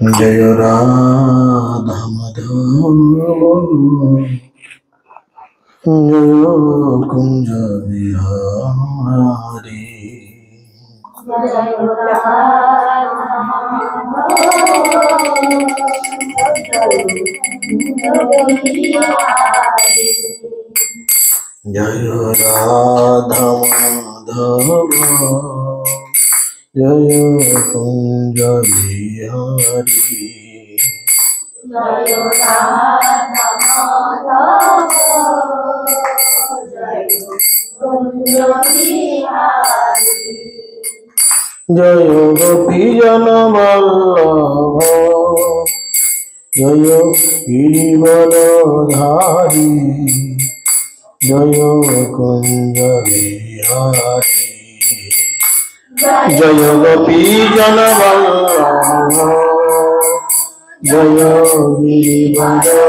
जय राधा माधव जय कुंज बिहारी जय राधा माधव जय कुंज बिहारी जय राधा माधव जय कुंज बिहारी जय गोपी जन वल्लभ जय गिरिवरधारी जय कुंज बिहारी जय गोपी जन वल्लभ जय गिरिवरधारी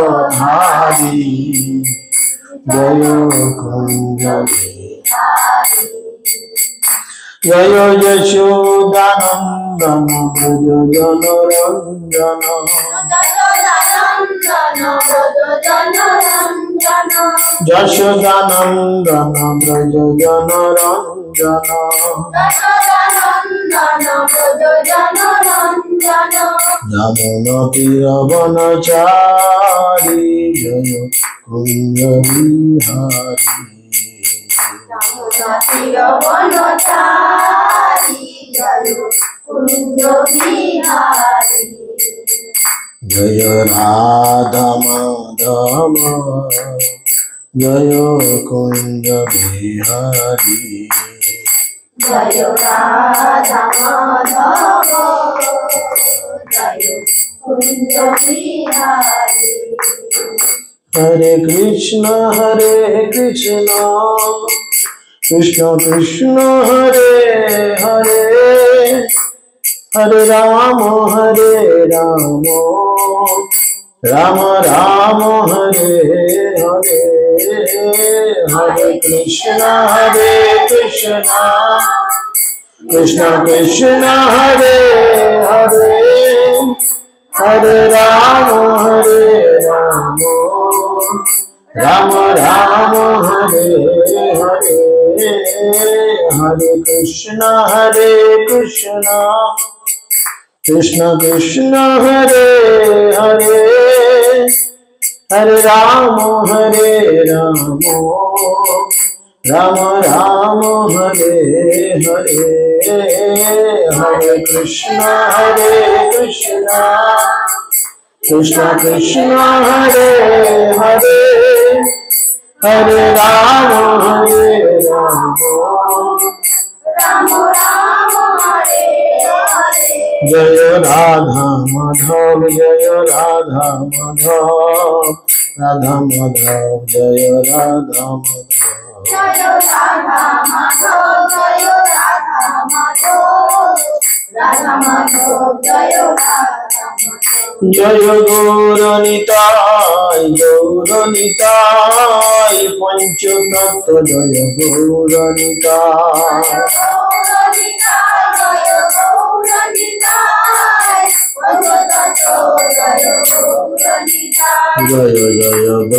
जय कुंज बिहारी जय यशोदानंदन ब्रज जनरंजन यशोदानंदन ब्रज जनरंजन यमुना तीरवनचारी जय कुंज बिहारी यमुना तीरवनचारी जय कुंज बिहारी जय राधा माधव जय कुंज बिहारी जय राधा माधव जय कुंज बिहारी हरे कृष्ण कृष्ण कृष्ण हरे हरे हरे राम राम राम हरे हरे हरे कृष्ण कृष्ण कृष्ण हरे हरे हरे राम राम राम हरे हरे हरे कृष्ण कृष्ण कृष्ण हरे हरे हरे राम राम राम हरे हरे हरे कृष्ण कृष्ण कृष्ण हरे हरे हरे राम राम राम हरे हरे जय राधा माधव जय राधा माधव राधा माधव जय राधा माधव जय राधा माधव जय राधा माधव राधा माधव जय राधा माधव जय गौरनिताय पंचतत्व जय गौरनिताय जय जय जय जय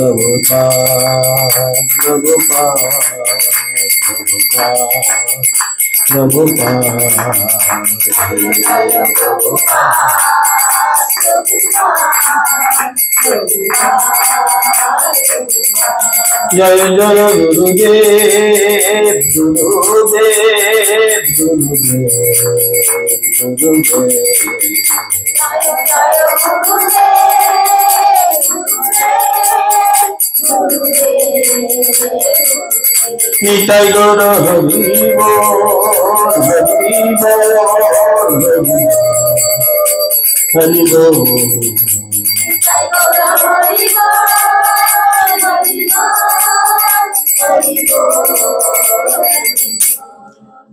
निताय गौर हरि बोल हरि बोल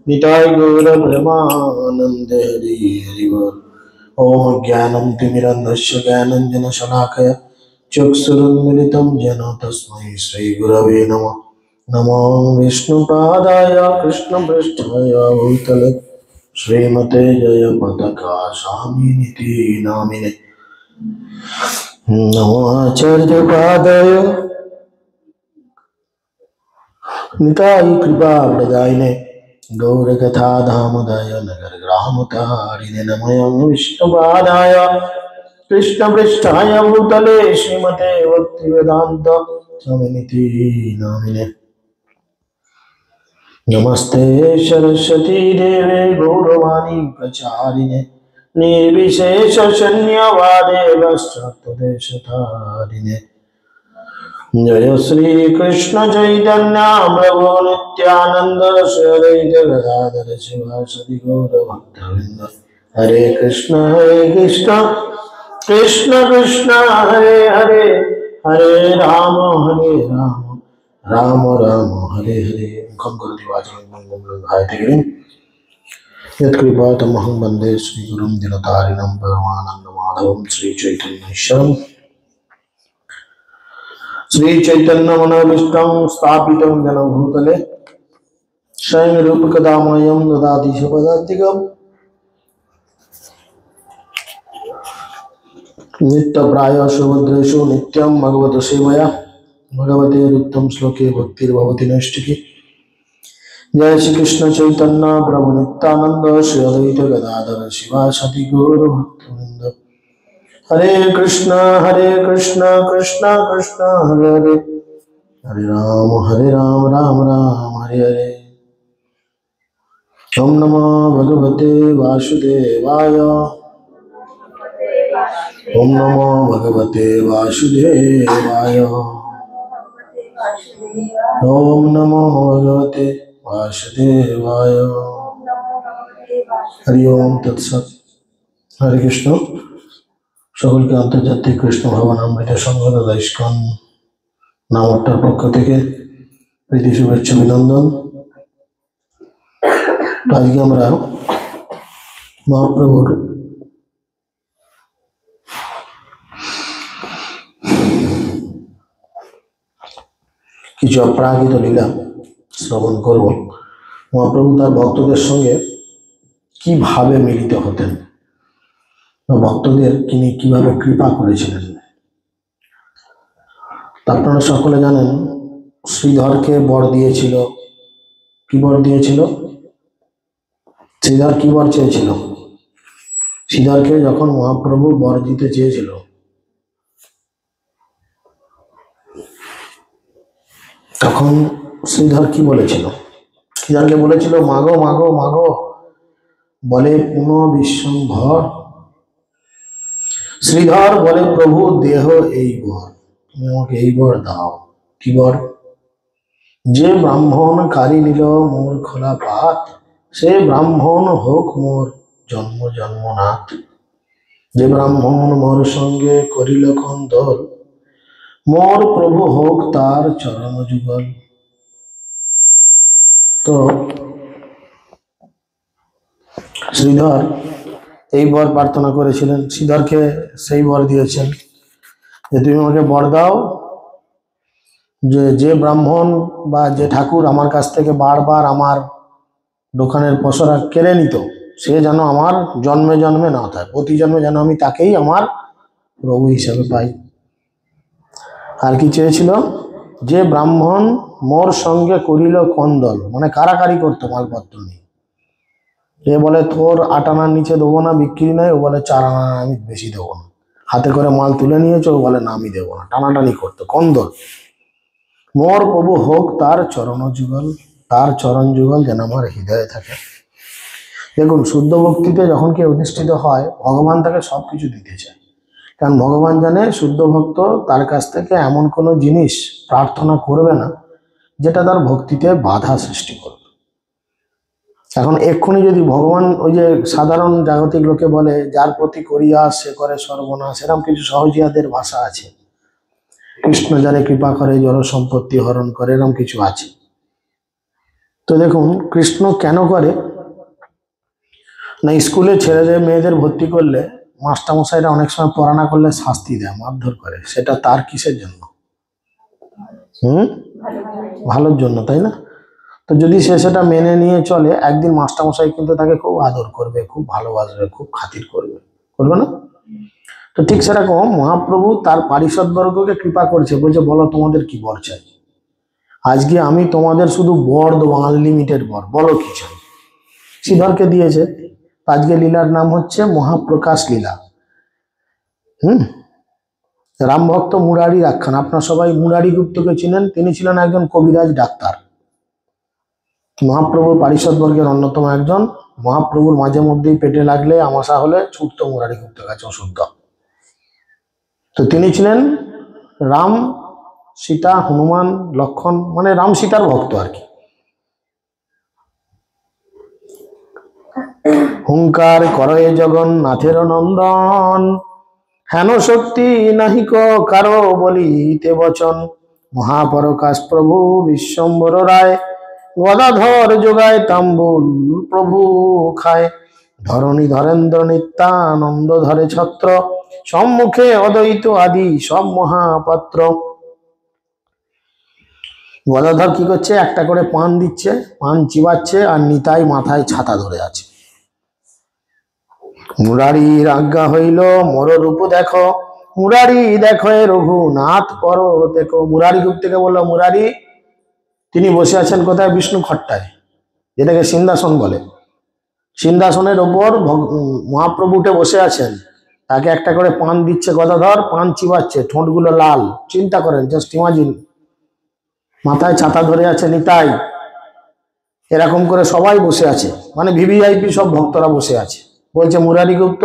निताय गौर ब्रह्मानंद हरि हरि बोल ओम ज्ञानं तिमिरन्धस्य ज्ञानञ्जन शलाकया चक्षुरुन्मिलितं येन तस्मै श्री गुरवे नमः नमो विष्णुपादाय कृष्णपृष्ठाय भूतले श्रीमते जय पताका स्वामिनिति नामिने नमो आचार्य पादाय निताय कृपा प्रदायिने गौरकथा धामदाय नगर ग्रामतारिणे नमयं विष्णुपादाय कृष्ण पृष्ठाय भूतले श्रीमते भक्तिवेदांत स्वामिनिति नामिने नमस्ते सरस्वती देवे गौरवाणी प्रचारिणे निर्विशेष शून्यवादे पाश्चात्यदेशतारिणे जय श्री कृष्ण चैतन्य प्रभु नित्यानंद श्री अद्वैत गदाधर शिवासदि गौर भक्तवृंद हरे कृष्ण कृष्ण कृष्ण हरे हरे हरे राम राम राम हरे हरे मुखं करोति वाचालं मंगलं हायते गिरिं यत्कृपातमहं वन्दे श्रीगुरुं दिनतारिणं परमानन्दमाधवं श्रीचैतन्येश्वरम् श्रीचैतन्यमनोभीष्टं स्थापितं येन भूतले स्वयं रूपकदामयं ददाति स्वपदान्तिकम् नित्यप्रायो सुभद्रेषु नित्यं भगवतो सेवया भगवते रुक्तं श्लोके भक्तिर्भवति नैष्टिकी जय श्री कृष्ण चैतन्य प्रभु नित्यानंद श्री अद्वैत गदाधर शिवासदि गौर भक्तवृंद हरे कृष्ण कृष्ण कृष्ण हरे हरे हरे राम राम राम हरे हरे ओम नमो भगवते वासुदेवाय ओम नमो भगवते वासुदेवाय ओम नमो भगवते वासुदेवाय हरि ओम तत्सत् हरे कृष्ण সকলকে আন্তর্জাতিক কৃষ্ণ ভবনামৃত সংঘ দাদা ইস্কন নামটার পক্ষ থেকে প্রীতি শুভেচ্ছা অভিনন্দন। আজকে আমরা মহাপ্রভুর কিছু অপ্রাকৃত লীলা শ্রবণ করব। মহাপ্রভু তার ভক্তদের সঙ্গে কিভাবে মিলিত হতেন, ভক্তদের তিনি কিভাবে কৃপা করেছিলেন। আপনারা সকলে জানেন শ্রীধরকে বর দিয়েছিল। কি বর দিয়েছিল? শ্রীধর কি বর চেয়েছিল? শ্রীধরকে যখন মহাপ্রভু বর দিতে চেয়েছিল তখন শ্রীধর কি বলেছিল? শ্রীধরকে বলেছিল মাগো মাগো মাগো বলে পুনঃ বিশ্বম্ভর। শ্রীধর বলে প্রভু দেহ এই বর, তুমি আমাকে এই বর দাও। কি বর? যে ব্রাহ্মণ কারি নিল মোর খোলা পাত, সে ব্রাহ্মণ হোক মোর জন্ম জন্মনাথ। যে ব্রাহ্মণ মোর সঙ্গে করিল কন্দল, মোর প্রভু হোক তার চরণ যুগল। তো শ্রীধর এই বর প্রার্থনা করেছিলেন, শ্রীধরকে সেই বর দিয়েছেন যে তুমি আমাকে বর দাও যে ব্রাহ্মণ বা যে ঠাকুর আমার কাছ থেকে বারবার আমার দোকানের পসরা কেড়ে নিত, সে যেন আমার জন্মে জন্মে না থাকে, প্রতি জন্মে যেন আমি তাকেই আমার প্রভু হিসাবে পাই। আর কি চেয়েছিল? যে ব্রাহ্মণ মোর সঙ্গে করিল কন্দল, মানে কারাকারি করতো মালপত্র নিয়ে। এ বলে তোর 8 আনার নিচে দেবো না, বিক্রি নাই। ও বলে 4 আনা আমি বেশি দেবো না। হাতে করে মাল তুলে নিয়েছে, ও বলে না আমি দেবো না, টানাটানি করতো, কন্দল। মোর প্রভু হোক তার চরণ যুগল, তার চরণ যুগল যেন আমার হৃদয়ে থাকে। দেখুন, শুদ্ধ ভক্তিতে যখন কেউ অধিষ্ঠিত হয় ভগবান তাকে সবকিছু দিতে চায়, কারণ ভগবান জানে শুদ্ধ ভক্ত তার কাছ থেকে এমন কোনো জিনিস প্রার্থনা করবে না যেটা তার ভক্তিতে বাধা সৃষ্টি করবে। এখন এক্ষুনি যদি ভগবান ওই যে সাধারণ জাগতিক লোকে বলে যার প্রতি করিয়া সে করে সর্বনাশ, এরকম কিছু সহজিয়াদের ভাষা আছে। কৃষ্ণ যারে কৃপা করে জড় সম্পত্তি হরণ করে, এরকম কিছু আছে। তো দেখুন কৃষ্ণ কেন করে না, স্কুলে ছেলেদের মেয়েদের ভর্তি করলে মাস্টারমশাইরা অনেক সময় পড়া না করলে শাস্তি দেয়, মারধর করে। সেটা তার কিসের জন্য? ভালোর জন্য, তাই না? তো যদি সে সেটা মেনে নিয়ে চলে, একদিন মাস্টারমশাই কিন্তু তাকে খুব আদর করবে, খুব ভালোবাসবে, খুব খাতির করবে, করবে না? তো ঠিক সেরকম মহাপ্রভু তার পারিষদবর্গকে কৃপা করছে, বলছে বলো তোমাদের কি বর চাই। আজকে আমি তোমাদের শুধু বর দেবো, আনলিমিটেড বর, বলো কি চাই। শ্রীধরকে দিয়েছে। আজকে লীলার নাম হচ্ছে মহাপ্রকাশ লীলা। রামভক্ত মুরারি আখ্যান। আপনার সবাই মুরারি গুপ্তকে চিনেন, তিনি ছিলেন একজন কবিরাজ ডাক্তার, মহাপ্রভুর পারিষদবর্গের অন্যতম একজন। মহাপ্রভুর মাঝে মধ্যেই পেটে লাগলে, আমাশা হলে ছুটতো মুরারি গুপ্তের কাছে ওষুধ দাও। তো তিনি ছিলেন রাম, সীতা, হনুমান, লক্ষণ, মানে রাম সীতার ভক্ত আর কি। হুঙ্কার করয়ে জগন্নাথের নন্দন, হেন শক্তি নাহিক কারো বলিতে বচন। মহাপরকাশ প্রভু বিশ্বম্বর রায়, গদাধর যোগায় তাম্বুল প্রভু খায়। ধরণী ধরেন্দ্র নিত্যানন্দ ধরে ছত্র, সম্মুখে অদ্বৈত আদি সব মহাপাত্র। গদাধর কি করছে, একটা করে পান দিচ্ছে, পান চিবাচ্ছে, আর নিতাই মাথায় ছাতা ধরে আছে। মুরারির আজ্ঞা হইল মোর রূপ দেখো, মুরারি দেখো এ রঘুনাথ পর দেখো। মুরারি গুপ্তকে বললো, মুরারি তিনি বসে আছেন কোথায়, বিষ্ণু খট্টায়, যেটাকে সিংহাসন বলে। সিংহাসনের ওপর মহাপ্রভু উঠে বসে আছেন, তাকে একটা করে পান দিচ্ছে গদাধর, পান চিবাচ্ছে, ঠোঁটগুলো লাল। চিন্তা করেন, জাস্ট ইমাজিন, মাথায় ছাতা ধরে আছে নিতাই, এরকম করে সবাই বসে আছে, মানে ভিভিআইপি সব ভক্তরা বসে আছে। বলছে মুরারি গুপ্ত,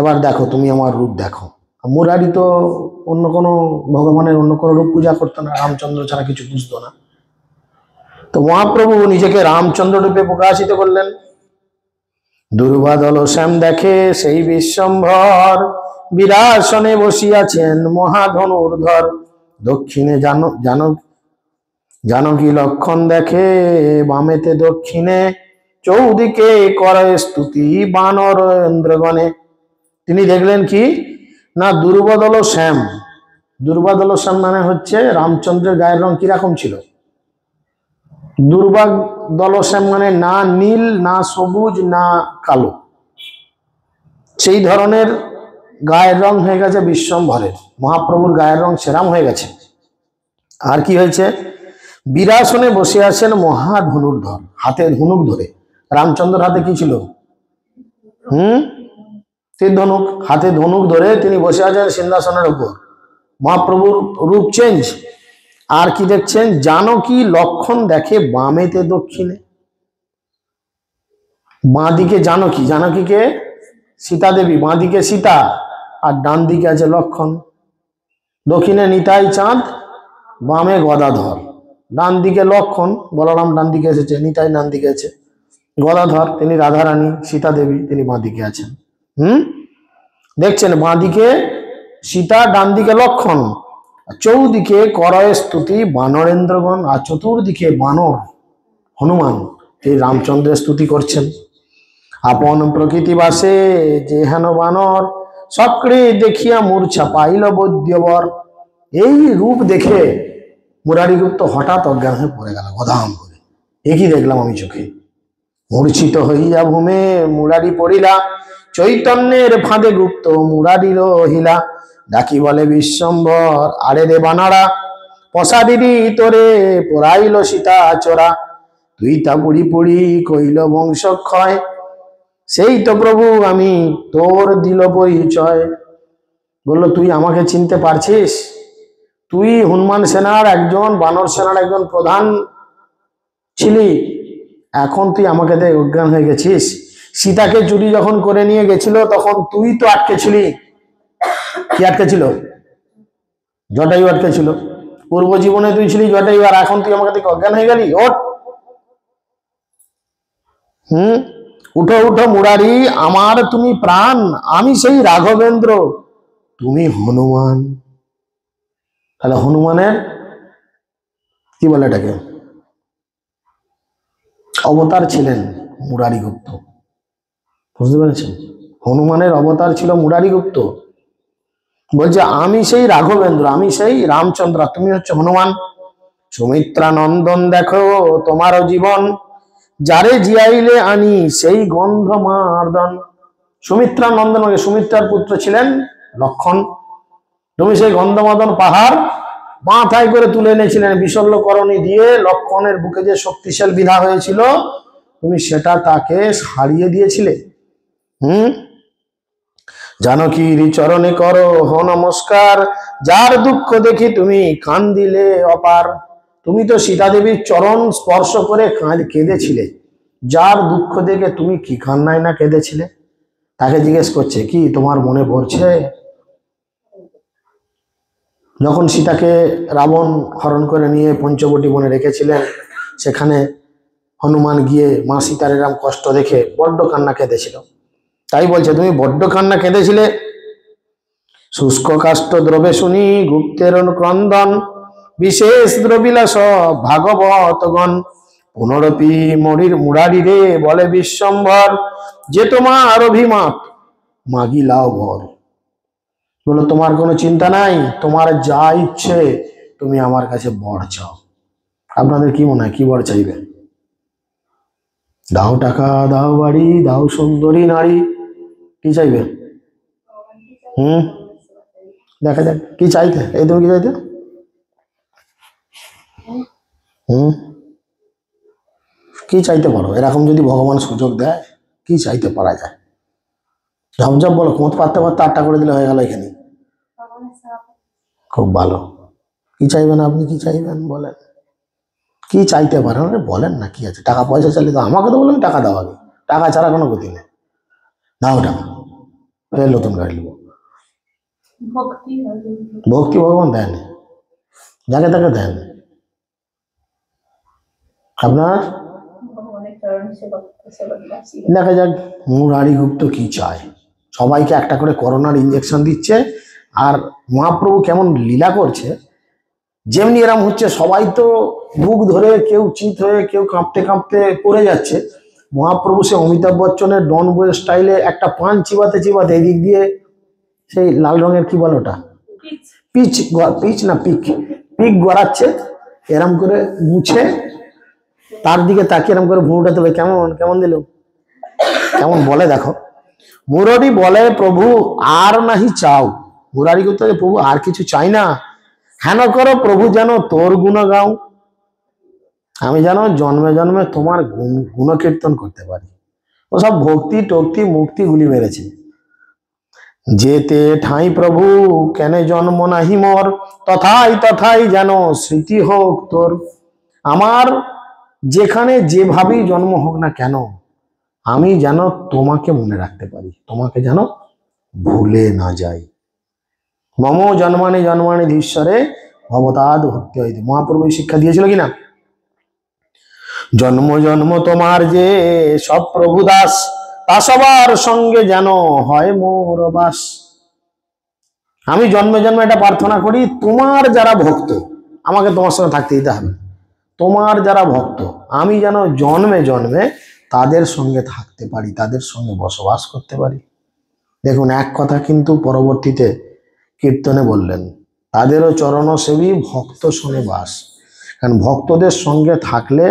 এবার দেখো তুমি আমার রূপ দেখো। মুরারি তো অন্য কোনো ভগবানের অন্য কোনো রূপ পূজা করতো না, রামচন্দ্র ছাড়া কিছু বুঝতো না। তো মহাপ্রভু নিজেকে রামচন্দ্র রূপে প্রকাশিত করলেন। দুর্বাদল শ্যাম দেখে সেই বিশ্বম্ভর, বিরাসনে বসিয়াছেন মহাধনুর্ধর। দক্ষিণে জানকী লক্ষণ দেখে, বামেতে দক্ষিণে, চৌদিকে করে স্তুতি বানরেন্দ্রগণে। তিনি দেখলেন কি না, দুর্বাদল শ্যাম। দুর্বাদল শ্যাম মানে হচ্ছে রামচন্দ্রের গায়ের রং কিরকম ছিল। দুর্বাদল শ্যাম মানে না নীল, না সবুজ, না কালো, সেই ধরনের গায়ের রং হয়ে গেছে বিশ্বম্ভরের। মহাপ্রভুর গায়ের রং সেরাম হয়ে গেছে। আর কি হয়েছে, বিরাসনে বসে আছেন মহাধনুর্ধর, হাতে ধনুক ধরে। রামচন্দ্র হাতে কি ছিল, তীর ধনুক, হাতে ধনুক ধরে তিনি বসে আছেন সিংহাসনের উপর। মহাপ্রভুর রূপ চেঞ্জ। আর কি দেখছেন, জানকী লক্ষণ দেখে বামেতে দক্ষিণে। বাঁ দিকে জানকী, জানকীকে সীতা দেবী, বাঁ দিকে সীতা, আর ডান দিকে আছে লক্ষণ। দক্ষিণে নিতাই চাঁদ, বামে গদাধর, ডান দিকে লক্ষণ, বলরাম ডান দিকে এসেছে, নিতাই ডান দিকে আছে, গদাধর তিনি রাধারানী, সীতা দেবী তিনি বাঁ দিকে আছেন। দেখছেন, বাঁ দিকে সীতা, ডান দিকে লক্ষণ, চৌদিকে করয় স্তুতি বানরেন্দ্রগণ, আর চতুর্দিকে বানর হনুমান এই রামচন্দ্রের স্তুতি করছেন। আপন প্রকৃতি বাসে যে হেন বানর, সকলে দেখিয়া মূর্ছা পাইল বৈদ্যবর। এই রূপ দেখে মুরারি গুপ্ত হঠাৎ অজ্ঞান হয়ে পড়ে গেল, গদাম করে। একই দেখলাম আমি চোখে। মূর্ছিত হইয়া ভূমে মুরারি পড়িলা, চৈতন্যের ফাঁদে গুপ্ত মুরারি রহিলা। ডাকি বলে বিশ্বম্ভর, আরে রে বানারা, পশাদিরি তোরে পড়াইল সীতা চোরা। তুই তা পুড়ি পুড়ি কইল বংশক্ষয়, সেই তো প্রভু আমি তোর দিল পরিচয়। বললো, তুই আমাকে চিনতে পারছিস? তুই হনুমান সেনার একজন, বানর সেনার একজন প্রধান ছিলি, এখন তুই আমাকে দেখ অজ্ঞান হয়ে গেছিস। সীতাকে চুরি যখন করে নিয়ে গেছিল, তখন তুই তো আটকে ছিলি। কি আটকে ছিল? জটায়ু আটকে ছিল। পূর্ব জীবনে তুই ছিলি জটায়ু, আর এখন তুই আমাকে দেখে অজ্ঞান হয়ে গেলি। ওঠ, উঠো উঠো মুরারি, আমার তুমি প্রাণ, আমি সেই রাঘবেন্দ্র, তুমি হনুমান। তাহলে হনুমানের কি বলে এটাকে, অবতার ছিলেন মুরারি গুপ্ত। বুঝতে পেরেছেন? হনুমানের অবতার ছিল মুরারি গুপ্ত। বলছে আমি সেই রাঘবেন্দ্র, আমি সেই রামচন্দ্র, তুমি হচ্ছে হনুমান। সুমিত্রা নন্দন দেখো তোমারও জীবন, যারে জিয়াইলে আনি সেই গন্ধ মার্দন। সুমিত্রা নন্দন, সুমিত্রার পুত্র ছিলেন লক্ষণ। তুমি সেই গন্ধমাদন পাহাড় মাথায় করে তুলে এনেছিলেন, বিশল্যকরণী দিয়ে লক্ষণের বুকে যে শক্তিশাল বিধা হয়েছিল, তুমি সেটা তাকে হারিয়ে দিয়েছিলে। জানকীর চরণে করো হো নমস্কার, যার দুঃখ দেখি তুমি কান্দিলে অপার। তুমি তো সীতা দেবীর চরণ স্পর্শ করে কেঁদেছিলে, যার দুঃখ দেখে তুমি কি কান্নায় না কেঁদেছিলে। তাকে জিজ্ঞেস করছে, কি তোমার মনে পড়ছে? যখন সীতাকে রাবণ হরণ করে নিয়ে পঞ্চবটী বনে রেখেছিলেন, সেখানে হনুমান গিয়ে মা সীতার এরম কষ্ট দেখে বড্ড কান্না কেঁদেছিল। তাই বলছে, তুমি বড্ড কান্না কেঁদেছিলে। শুষ্ক কাষ্ঠ দ্রবে শুনি গুপ্তের ক্রন্দন, বিশেষ দ্রবিলাস ভাগবতগণ। পুনরপি মুরারি রে বলে বিশ্বম্ভর, যে তোমার অভিমত মাগিলাও ভর। বলো, তোমার কোনো চিন্তা নাই, তোমার যা ইচ্ছে তুমি আমার কাছে বর চাও। আপনাদের কি মনে হয়, কি বর চাইবে? দাও টাকা, দাও বাড়ি, দাও সুন্দরী নারী, কি চাইবে? দেখা যাক কি চাইতে। এই তুমি কি চাইতে? কি চাইতে পারো? এরকম যদি ভগবান সুযোগ দেয়, কি চাইতে পারা যায়? ঝপঝপ বলো, কোঁত পারতে পারতে 8টা করে দিলে হয়ে গেল এখানে। খুব ভালো। কি চাইবেন আপনি? কি চাইবেন বলেন, কি চাইতে পারেন? বলেন না, কি আছে? টাকা পয়সা চাইলে তো আমাকে তো বলেন টাকা দাও আগে, টাকা ছাড়া কোনো গতি নেই। দাও টাকা, নতুন গাড়ি নেবো। ভক্তি ভগবান দেন, যাকে তাকে দেন। আপনার দেখা যাক মুরারিগুপ্ত কি চায়। সবাইকে একটা করে করোনার ইঞ্জেকশন দিচ্ছে, আর মহাপ্রভু কেমন লীলা করছে। যেমনি এরম হচ্ছে, সবাই তো বুক ধরে, কেউ চিত হয়ে, কেউ কাঁপতে কাঁপতে পড়ে যাচ্ছে। মহাপ্রভু সে অমিতাভ বচ্চনের ডন বয় স্টাইলে একটা পান চিবাতে চিবাতে এদিক দিয়ে সেই লাল রঙের কি বলে ওটা, পিচ না পিক গড়াচ্ছে, এরম করে মুছে তার দিকে তাকিয়ে এরম করে ভুঁড়টা তোলে। কেমন কেমন দিল, কেমন বলে দেখো। মুরারি বলে, প্রভু আর নাহি চাও। মুরারি করতে, প্রভু আর কিছু চাই না, হেন করো প্রভু যেন তোর গুণ গাও। আমি যেন জন্মে জন্মে তোমার গুণকীর্তন করতে পারি। ওসব ভক্তি টক্তি মুক্তি গুলি মেরেছে। যেতে ঠাঁই প্রভু কেন জন্ম নাহি মোর, তথাই তথাই যেন স্মৃতি হোক তোর। আমার যেখানে যেভাবেই জন্ম হোক না কেন, আমি যেন তোমাকে মনে রাখতে পারি, তোমাকে যেন ভুলে না যাই। মম জন্মানি জন্মানি ধীশ্বরে ভবতাদ ভক্তি হইতে। মহাপ্রভু শিক্ষা দিয়েছিল কিনা? জন্ম জন্ম তোমার যে সব প্রভু দাস, তা সবার সঙ্গে যেন হয় মোর বাস। আমি জন্মে জন্মে এটা প্রার্থনা করি, তোমার যারা ভক্ত, আমাকে তোমার সঙ্গে থাকতে দিতে হবে। তোমার যারা ভক্ত, আমি যেন জন্মে জন্মে তাদের সঙ্গে থাকতে পারি, তাদের সঙ্গে বসবাস করতে পারি। দেখুন, এক কথা কিন্তু পরবর্তীতে কীর্তনে বললেন, তাদেরও চরণ সেবী ভক্ত শুনে বাস। কারণ ভক্তদের সঙ্গে থাকলে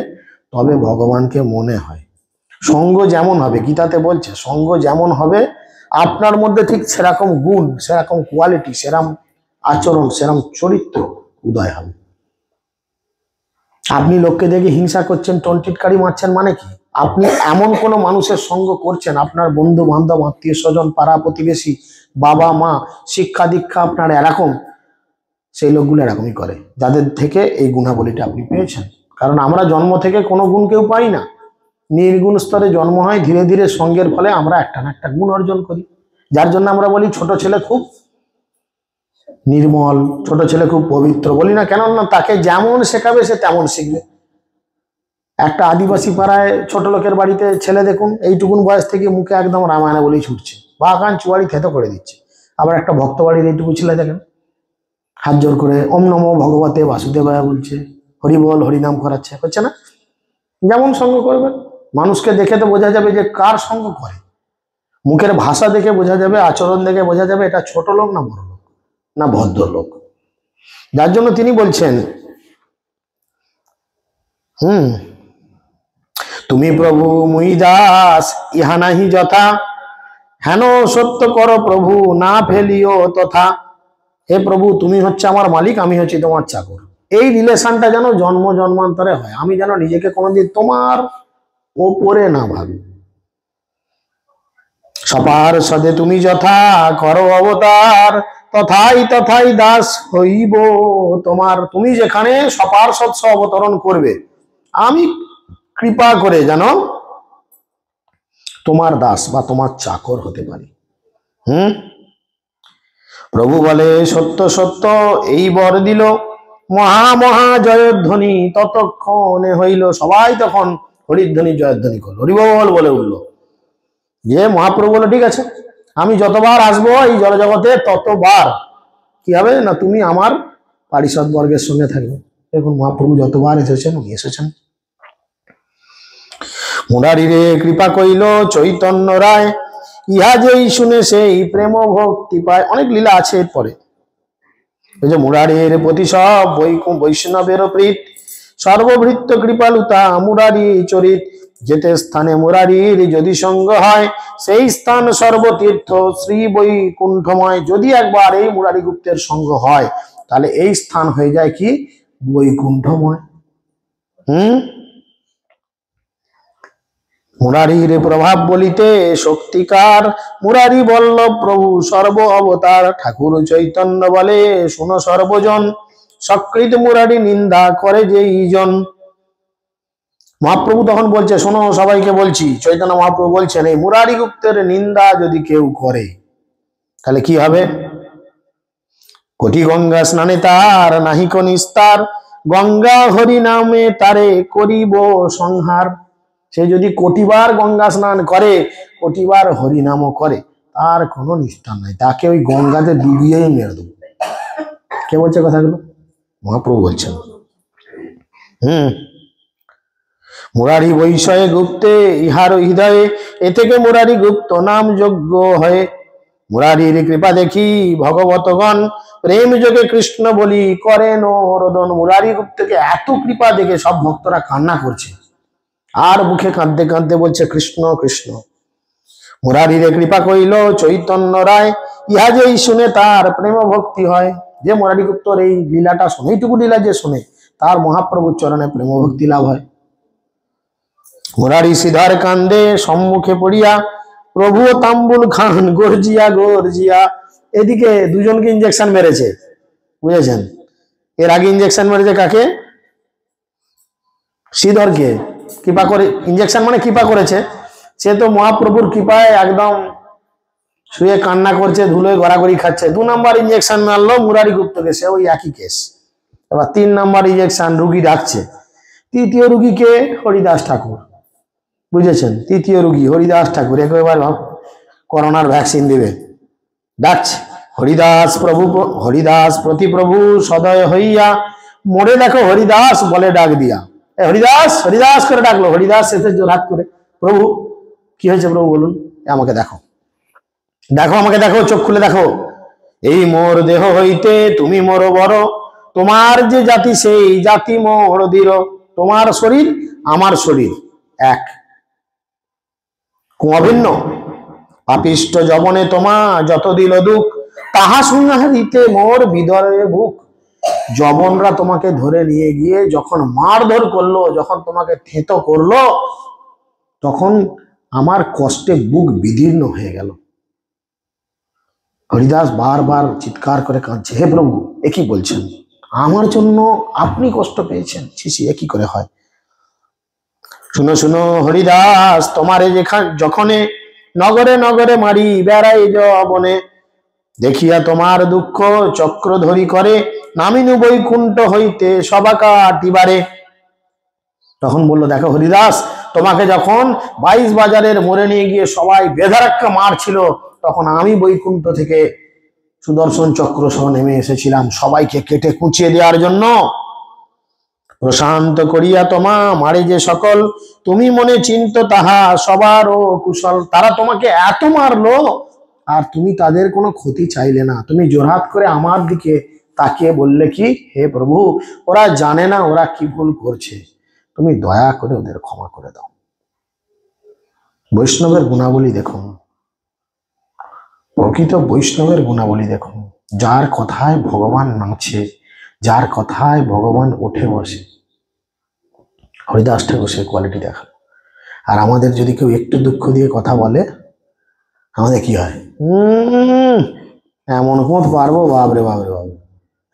তবে ভগবানকে মনে হয়। সঙ্গ যেমন হবে, গীতাতে বলছে, সঙ্গ যেমন হবে আপনার মধ্যে ঠিক সেরকম গুণ, সেরকম কোয়ালিটি, সেরকম আচরণ, সেরকম চরিত্র উদয় হবে। আপনি লোককে দেখে হিংসা করছেন, টনটিটকারি মারছেন, মানে কি? আপনি এমন কোনো মানুষের সঙ্গ করছেন, আপনার বন্ধু বান্ধব, আত্মীয় স্বজন, পাড়া প্রতিবেশী, বাবা মা, শিক্ষা দীক্ষা আপনার এরকম, সেই লোকগুলো এরকমই করে, যাদের থেকে এই গুণাবলীটা আপনি পেয়েছেন। কারণ আমরা জন্ম থেকে কোনো গুণ কেউ পাই না, নির্গুণ স্তরে জন্ম হয়, ধীরে ধীরে সঙ্গের ফলে আমরা একটা না একটা গুণ অর্জন করি। যার জন্য আমরা বলি ছোট ছেলে খুব নির্মল, ছোট ছেলে খুব পবিত্র, বলি না কেন? না, তাকে যেমন শেখাবে সে তেমন শিখবে। একটা আদিবাসী পাড়ায় ছোট লোকের বাড়িতে ছেলে দেখুন, এইটুকুন বয়স থেকে মুখে একদম রামায়ণে বলেই ছুটছে, বাগান চুয়ারি খেতে করে দিচ্ছে। আবার একটা ভক্ত বাড়ির এইটুকু ছেলে দেখেন, হাত জোর করে ওম নমো ভগবতে বাসুদেবায় বলছে, হরি বল, হরিনাম করাচ্ছে, হচ্ছে না? যেমন সঙ্গ করবেন, মানুষকে দেখে তো বোঝা যাবে যে কার সঙ্গ করে। মুখের ভাষা দেখে বোঝা যাবে, আচরণ দেখে বোঝা যাবে এটা ছোট লোক না বড় লোক না ভদ্রলোক। যার জন্য তিনি বলছেন, তুমি প্রভু মুই দাস, ইহা নাহি যথা, হেন সত্য কর প্রভু, না ফেলিও তথা। হে প্রভু, তুমি হচ্ছে আমার মালিক, আমি হচ্ছি তোমার চাকর। এই রিলেশনটা যেন জন্ম জন্মান্তরে হয়, আমি যেন নিজেকে কোনোদিন তোমার ওপরে না ভাবি। সপার সদে তুমি যথা করো অবতার, তথাই তথাই দাস হইব তোমার। তুমি যেখানে সপার সৎস অবতরণ করবে, আমি কৃপা করে যেন তোমার দাস বা তোমার চাকর হতে পারি। প্রভু বলে সত্য সত্য এই বর দিল, মহা মহা জয়ধ্বনি ততক্ষণে হইল। সবাই তখন হরিধ্বনি জয়ধ্বনি করলো, হরিবল বলে উঠলো। যে মহাপ্রভু বলে ঠিক আছে, আমি যতবার আসবো এই জড়জগতে ততবার কি হবে না, তুমি আমার পারিষদ বর্গের সঙ্গে থাকবে। দেখুন মহাপ্রভু যতবার এসেছেন উনি এসেছেন। মুরারিরে কৃপা কইল চৈতন্য রায়, ইহা যেই শুনে সেই প্রেম ভক্তি পায়। অনেক লীলা আছে এরপরে। এই যে মুরারির প্রতি সব বৈষ্ণবের প্রীত, সর্বভৃত্য কৃপালুতা মুরারি চরিত। যেতে স্থানে মুরারির যদি সঙ্গ হয়, সেই স্থান সর্বতীর্থ শ্রী বৈকুণ্ঠময়। যদি একবার এই মুরারি গুপ্তের সঙ্গ হয়, তাহলে এই স্থান হয়ে যায় কি বৈকুণ্ঠময়। মুরারির প্রভাব বলিতে শক্তিকার, মুরারি বল্লভ প্রভু সর্ব অবতার। ঠাকুর চৈতন্য বলে শোনো সর্বজন, সকৃত মুরারি নিন্দা করে যেই জন। মহাপ্রভু তখন বলছে, শোনো সবাইকে বলছি, চৈতন্য মহাপ্রভু বলছেন এই মুরারি গুপ্তের নিন্দা যদি কেউ করে তাহলে কি হবে? কোটি গঙ্গা স্নানে তার নাহিক নিস্তার, গঙ্গা হরি নামে তারে করিব সংহার। সে যদি কোটিবার গঙ্গা স্নান করে, কোটিবার হরিনামও করে, তার কোনো নিষ্ঠান নাই, তাকে ওই গঙ্গাতে ডুবিয়েই মেরে দেবো। কে বলছে কথাগুলো? মহাপ্রভু বলছেন। মুরারি বৈষয়ে গুপ্তে ইহার হৃদয়ে, এ থেকে মুরারি গুপ্ত নাম যোগ্য হয়ে। মুরারির কৃপা দেখি ভগবতগণ, প্রেম যোগে কৃষ্ণ বলি করেন রোদন। মুরারি গুপ্তকে এত কৃপা দেখে সব ভক্তরা কান্না করছে, আর মুখে কাঁদতে কাঁদতে বলছে কৃষ্ণ কৃষ্ণ। মুরারিরে কৃপা কইল চৈতন্য রায়, ইহা যেই শুনে তার প্রেম ভক্তি হয়। যে মুরারি গুপ্তর এই লীলাটা শুনে, এইটুকু লীলা যে শুনে, তার মহাপ্রভুর চরণে প্রেম ভক্তি লাভ হয়। মুরারি সিধার কান্দে সম্মুখে পড়িয়া, প্রভু তাম্বুল খান গর্জিয়া গর্জিয়া। এদিকে দুজনকে ইঞ্জেকশন মেরেছে, বুঝেছেন? এর আগে ইঞ্জেকশন মেরেছে কাকে? শ্রীধরকে। কৃপা করে ইঞ্জেকশন মানে কৃপা করেছে, সে তো মহাপ্রভুর কৃপায় একদম শুয়ে কান্না করছে, ধুলোয় গড়াগড়ি খাচ্ছে। 2 নম্বর ইঞ্জেকশন মারলো মুরারি গুপ্তকে, সে ওই একই কেস। এবার 3 নম্বর ইঞ্জেকশন রুগী ডাকছে। তৃতীয় রুগীকে হরিদাস ঠাকুর, বুঝেছেন? তৃতীয় রুগী হরিদাস ঠাকুর, একবার করোনার ভ্যাকসিন দেবে, ডাকছে হরিদাস প্রভু, হরিদাস প্রতি প্রভু সদয় হইয়া, মোড়ে দেখো হরিদাস বলে ডাক দিয়া। হরিদাস হরিদাস করে ডাকলো, হরিদাস এসে জোরহাত করে, প্রভু কি হয়েছে প্রভু বলুন, আমাকে দেখো, দেখো আমাকে দেখো, চোখ খুলে দেখো। এই মোর দেহ হইতে তুমি মোর বড়, তোমার যে জাতি সেই জাতি মোর দৃঢ়। তোমার শরীর আমার শরীর এক, অভিন্ন। পাপিষ্ট জবনে তোমা যত দিল দুঃখ, তাহা শুনারিতে মোর বিদরে বুক। জবনরা তোমাকে ধরে নিয়ে গিয়ে যখন মারধর করলো, যখন তোমাকে থেতো করলো, তখন আমার কষ্টে বুক বিদীর্ণ হয়ে গেল। হরিদাস বারবার চিৎকার করে কাঁদছে, হে প্রভু একই বলছেন, আমার জন্য আপনি কষ্ট পেয়েছেন, ছিছি একই করে হয়। শুনো শুনো হরিদাস, তোমারে যখনে নগরে নগরে মারি বেড়াই যবনে, দেখিয়া তোমার দুঃখ চক্র ধরি করে, নামিনু বৈকুণ্ঠ হইতে সবা কাটিবারে। তখন বললো, দেখো হরিদাস, তোমাকে যখন 22 বাজারের মোড়ে নিয়ে গিয়ে সবাই বেধারাক্কা মারছিল, তখন আমি বৈকুণ্ঠ থেকে সুদর্শন চক্র সহ নেমে এসেছিলাম সবাইকে কেটে কুচিয়ে দেওয়ার জন্য। প্রশান্ত করিয়া তোমা মারে যে সকল, তুমি মনে চিন্ত তাহা সবারও কুশল। তারা তোমাকে এত মারলো, আর তুমি তাদের কোনো ক্ষতি চাইলে না। তুমি জোরহাত করে আমার দিকে তাকিয়ে বললে কি, হে প্রভু, ওরা জানে না ওরা কি ভুল করছে, তুমি দয়া করে ওদের ক্ষমা করে দাও। বৈষ্ণবের গুণাবলী দেখুন, প্রকৃত বৈষ্ণবের গুণাবলী দেখুন। যার কথায় ভগবান নাচে, যার কথায় ভগবান উঠে বসে, হরিদাস ঠাকুর সেই কোয়ালিটি দেখা। আর আমাদের যদি কেউ একটু দুঃখ দিয়ে কথা বলে, আমাদের কি হয়? এমন কোথ পারবো, বাবরে বাবরে বাবরে,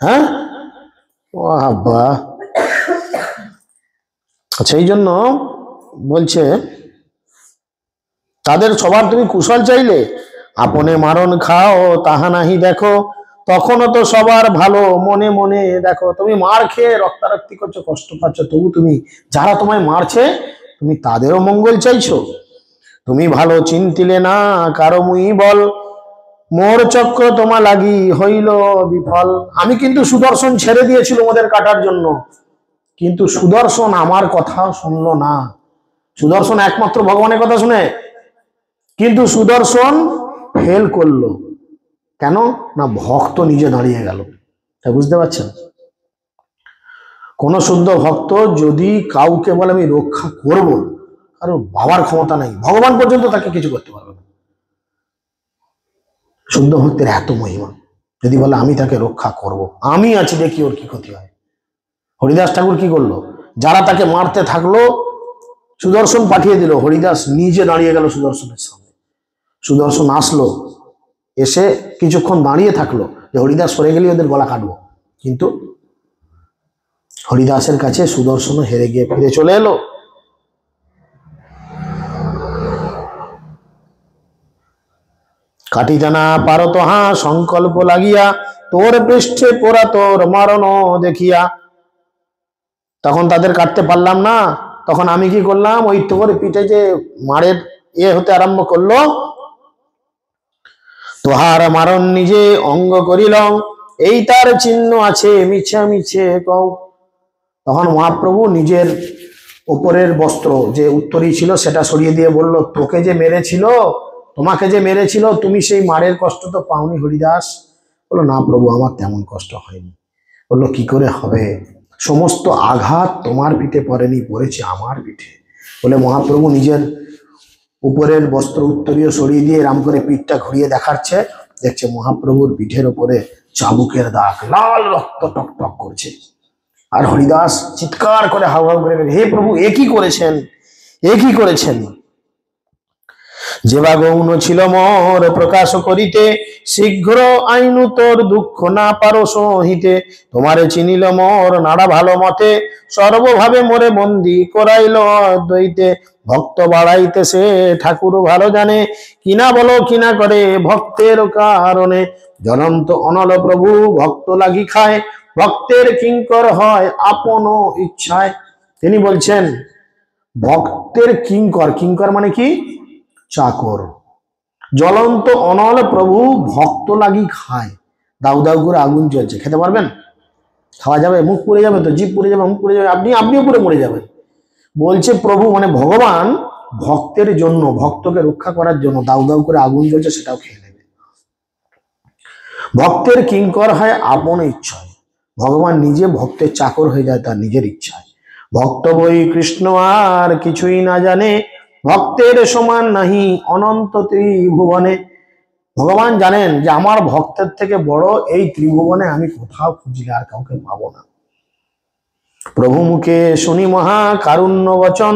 হ্যাঁ বাবা। সেই জন্য বলছে, তাদের সবার তুমি কুশল চাইলে, আপনে মারণ খাও তাহা নাহি দেখো, তখনও তো সবার ভালো মনে মনে দেখো। তুমি মার খেয়ে রক্তারক্তি করছো, কষ্ট পাচ্ছ, তবু তুমি যারা তোমায় মারছে তুমি তাদেরও মঙ্গল চাইছো। তুমি ভালো চিন্তিলে না কারো মুই বল, মোর চক্র তোমা লাগি হইল বিফল। আমি কিন্তু সুদর্শন ছেড়ে দিয়েছিল ওদের কাটার জন্য, কিন্তু সুদর্শন আমার কথা শুনলো না। সুদর্শন একমাত্র ভগবানের কথা শুনে, কিন্তু সুদর্শন ফেল করলো। কেন না? ভক্ত নিজে দাঁড়িয়ে গেল। তা বুঝতে পারছেন? কোন শুদ্ধ ভক্ত যদি কাউকে বলে আমি রক্ষা করব, কারণ বাবার ক্ষমতা নাই, ভগবান পর্যন্ত তাকে কিছু করতে পারবে না। শুদ্ধ ভক্তের এত মহিমা। যদি বলে আমি তাকে রক্ষা করব, আমি আছি, দেখি ওর কি ক্ষতি হয়। হরিদাস ঠাকুর কি করলো? যারা তাকে মারতে থাকলো সুদর্শন পাঠিয়ে দিল, হরিদাস নিজে দাঁড়িয়ে গেল সুদর্শনের সামনে। সুদর্শন আসলো, এসে কিছুক্ষণ দাঁড়িয়ে থাকলো যে হরিদাস সরে গেলে ওদের গলা কাটবো, কিন্তু হরিদাসের কাছে সুদর্শন হেরে গিয়ে ফিরে চলে এলো। কাটিতে না পারো তোহা সংকল্প লাগিয়া, তোর পৃষ্ঠে পোড়া তোর মরণ দেখিয়া। তখন তাদের কাটতে পারলাম না, তখন আমি কি করলাম? ওই তোর পিঠে যে মারের হতে আরম্ভ করলো, তোহার মারণ নিজে অঙ্গ করিলাম, এই তার চিহ্ন আছে মিছে মিছে কও। তখন মহাপ্রভু নিজের উপরের বস্ত্র যে উত্তরী ছিল সেটা সরিয়ে দিয়ে বলল, তোকে যে মেরেছিল, তোমাকে যে মেরেছিল, তুমি সেই মারের কষ্ট তো পাওনি হরিদাস? বললো, না প্রভু, আমার তেমন কষ্ট হয়নি। বললো, কি করে হবে? সমস্ত আঘাত তোমার পিঠে পড়েনি, পড়েছে আমার পিঠে। বলে মহাপ্রভু নিজের উপরের বস্ত্র উত্তরীয় সরিয়ে দিয়ে এরম করে পিঠটা ঘুরিয়ে দেখাচ্ছে, দেখছে মহাপ্রভুর পিঠের উপরে চাবুকের দাগ, লাল রক্ত টক টক করছে। আর হরিদাস চিৎকার করে হাওয়া করে, হে প্রভু, এ কি করেছেন, এ কি করেছেন? যেবা গৌণ ছিল মোর প্রকাশ করিতে, শীঘ্র আইনু তোর দুঃখ না পারো সহিতে। তোমারে চিনিল মোর নাড়া ভালো মতে, সর্বভাবে মোরে বন্দি করাইল দ্বৈতে। ভক্ত বাড়াইতে সে ঠাকুর ভালো জানে, কিনা বলো কিনা করে ভক্তের কারণে। জনন্ত অনল প্রভু ভক্ত লাগি খায়, ভক্তের কিঙ্কর হয় আপন ইচ্ছায়। তিনি বলছেন ভক্তের কিঙ্কর, কিঙ্কর মানে কি? চাকর। জ্বলন্ত অনল প্রভু ভক্ত লাগি খায়। দাউ দাউ করে আগুন জ্বলছে, খেতে পারবেন? খাওয়া যাবে? মুখ পুড়ে যাবে তো, জিভ পুড়ে যাবে, মুখ পুড়ে যাবে, আপনিও পুড়ে মরে যাবেন। বলছে প্রভু মানে ভগবান ভক্তের জন্য, ভক্তকে রক্ষা করার জন্য দাউ দাউ করে আগুন জ্বলছে, সেটাও খেয়ে নেবে। ভক্তের কিঙ্কর হয় আপন ইচ্ছায়। ভগবান নিজে ভক্তের চাকর হয়ে যায় তার নিজের ইচ্ছায়। ভক্ত বই কৃষ্ণ আর কিছুই না জানে, ভক্তের সমান নাহি অনন্ত ত্রিভুবনে। ভগবান জানেন যে আমার ভক্তের থেকে বড় এই ত্রিভুবনে আমি কোথাও খুঁজলে আর কাউকে পাবো না। প্রভু মুখে শুনি মহা কারুণ্য বচন,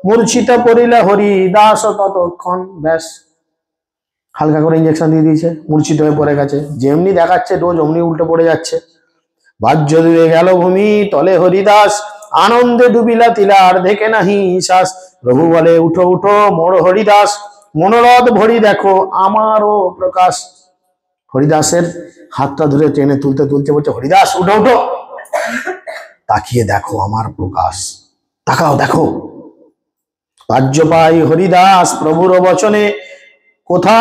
মূর্ছিত পড়িলা হরি দাস ততক্ষণ। ব্যাস, হালকা করে ইঞ্জেকশন দিয়ে দিয়েছে, মূর্ছিত হয়ে পড়ে গেছে। যেমনি দেখাচ্ছে রোজ অমনি উল্টে পড়ে যাচ্ছে। বাহ্য দূরে গেল ভূমি তলে হরিদাস, আনন্দে ডুবিলা তিলার দেখে নাহি শ্বাস। প্রভু বলে, উঠো উঠো মোর হরিদাস, মনোরথ ভরি দেখো আমারও প্রকাশ। হরিদাসের হাতটা ধরে টেনে তুলতে তুলতে বলছে, হরিদাস উঠো উঠো, তাকিয়ে দেখো আমার প্রকাশ, তাকাও দেখো। রাজ্য পাই হরিদাস প্রভুর বচনে, কোথা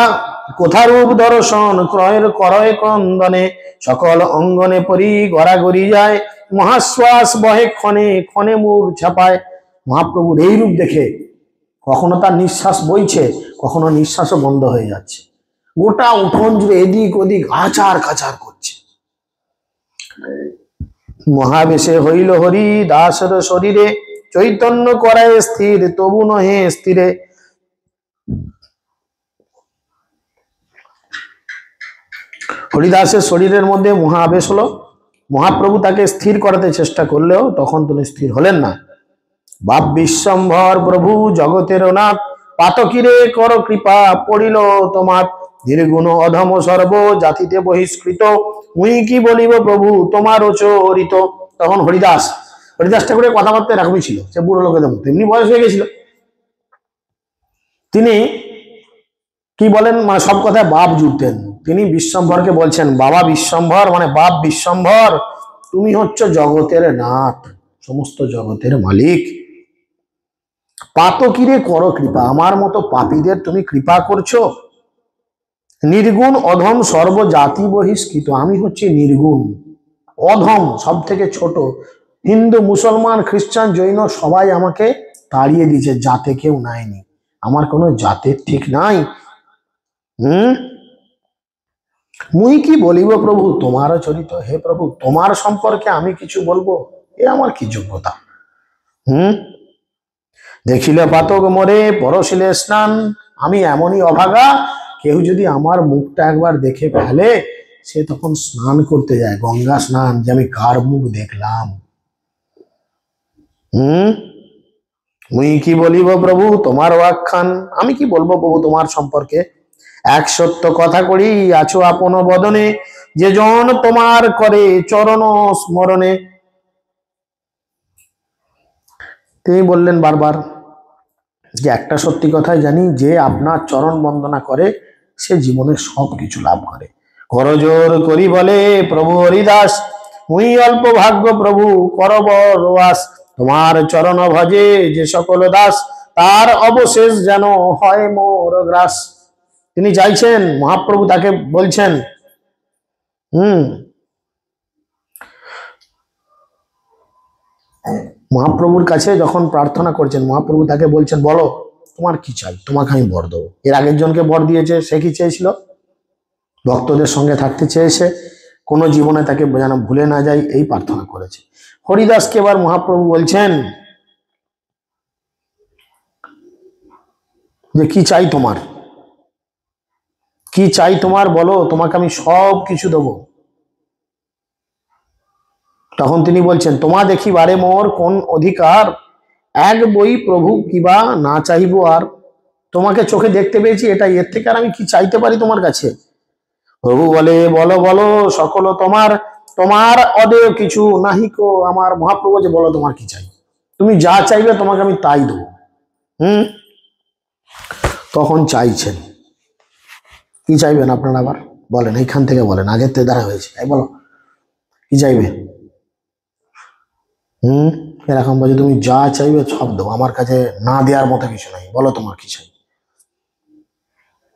কোথা রূপ দর্শন ক্রয়ের করয় ক্রন্দনে। সকল অঙ্গনে পরি গড়াগড়ি যায়, মহাশ্বাস বহে ক্ষণে ক্ষণে মূর্ছা পায়। মহাপ্রভুর এই রূপ দেখে কখনো তার নিঃশ্বাস বইছে, কখনো নিঃশ্বাসও বন্ধ হয়ে যাচ্ছে। গোটা উঠোন জুড়ে এদিক ওদিক আচার কাচার করছে। মহাবেশে হইল হরি দাসের শরীরে, চৈতন্য করায় স্থির তবু নহে স্থিরে। হরিদাসের শরীরের মধ্যে মহা আবেশ হলো। মহাপ্রভু তাকে স্থির করাতে চেষ্টা করলেও তখন তিনি স্থির হলেন না। বাপ বিশ্বম্ভর প্রভু জগতের নাথ, পাতকিরে কর কৃপা পড়িল তোমার। নির্গুণ অধম সর্ব জাতিতে বহিষ্কৃত, মুই কি বলিব প্রভু তোমার চরিত। তখন হরিদাস ঠাকুরের কথাবার্তা এরকমই ছিল, সে বুড়ো লোকেদের মতো, এমনি বয়স হয়ে গেছিল। তিনি কি বলেন, মানে সব কথায় বাপ জুড়তেন। তিনি বিশ্বম্ভরকে বলছেন, বাবা বিশ্বম্ভর মানে বাপ বিশ্বম্ভর, তুমি হচ্ছে জগতের নাথ, সমস্ত জগতের মালিক। পাতকিরে কর কৃপা, আমার মতো পাপীদের তুমি কৃপা করছো। নির্গুণ অধম সর্বজাতি বহিষ্কৃত, আমি হচ্ছে নির্গুণ অধম, সব থেকে ছোট। হিন্দু মুসলমান খ্রিস্টান জৈন সবাই আমাকে তাড়িয়ে দিয়েছে, জাতে কেউ নাইনি, আমার কোনো জাতের ঠিক নাই। মুই কি বলিব প্রভু তোমারও চরিত, হে প্রভু তোমার সম্পর্কে আমি কিছু বলবো, এ আমার কি যোগ্যতা। দেখিলে পাতক মরে পরশিলে স্নান, আমি এমনই অভাগা, কেউ যদি আমার মুখটা একবার দেখে ফেলে সে তখন স্নান করতে যায়, গঙ্গা স্নান, যে আমি কার মুখ দেখলাম। মুই কি বলিব প্রভু তোমার আখ্যান, আমি কি বলবো প্রভু তোমার সম্পর্কে। এক সত্য কথা করি আছো আপন বদনে, যে জন তোমার করে চরণ স্মরণে। তিনি বললেন বারবার যে একটা সত্যি কথাই জানি, যে আপনার চরণ বন্দনা করে সে জীবনে সব কিছু লাভ করে। করজোর করি বলে প্রভু হরিদাস, মুই অল্প ভাগ্য প্রভু করব রোয়াস। তোমার চরণ ভজে যে সকল দাস, তার অবশেষ যেন হয় মোর গ্রাস। তিনি চাইছেন, মহাপ্রভু তাকে বলছেন, মহাপ্রভুর কাছে যখন প্রার্থনা করছেন, মহাপ্রভু তাকে বলছেন বলো তোমার কি চাই, তোমাকে আমি বর দেবো। এর আগের জনকে বর দিয়েছে, সে কি চেয়েছিল, ভক্তদের সঙ্গে থাকতে চেয়েছে, কোনো জীবনে তাকে যেন ভুলে না যায় এই প্রার্থনা করেছে। হরিদাসকে এবার মহাপ্রভু বলছেন যে কি চাই তোমার, কি চাই তোমার বলো, তোমাকে আমি সব কিছু দেবো। তখন তিনি বলছেন, তোমা দেখি বারে মোর কোন অধিকার, এক বই প্রভু কিবা না চাইবো আর। তোমাকে চোখে দেখতে পেয়েছি, এটা এর থেকে আর আমি কি চাইতে পারি তোমার কাছে। প্রভু বলে বলো বলো সকল তোমার, তোমার অদেয় কিছু নাহিকো আমার। মহাপ্রভু যে বলো তোমার কি চাই, তুমি যা চাইবে তোমাকে আমি তাই দেবো। তখন চাইছেন, কি চাইবেন আপনারা আবার বলেন, এইখান থেকে বলেন, আগের থেকে দ্বারা হয়েছে, বলো কি চাইবে। এরকম বলছে তুমি যা চাইবে সব দেবো, আমার কাছে না দেওয়ার মতো কিছু নাই, বলো তোমার কি চাই,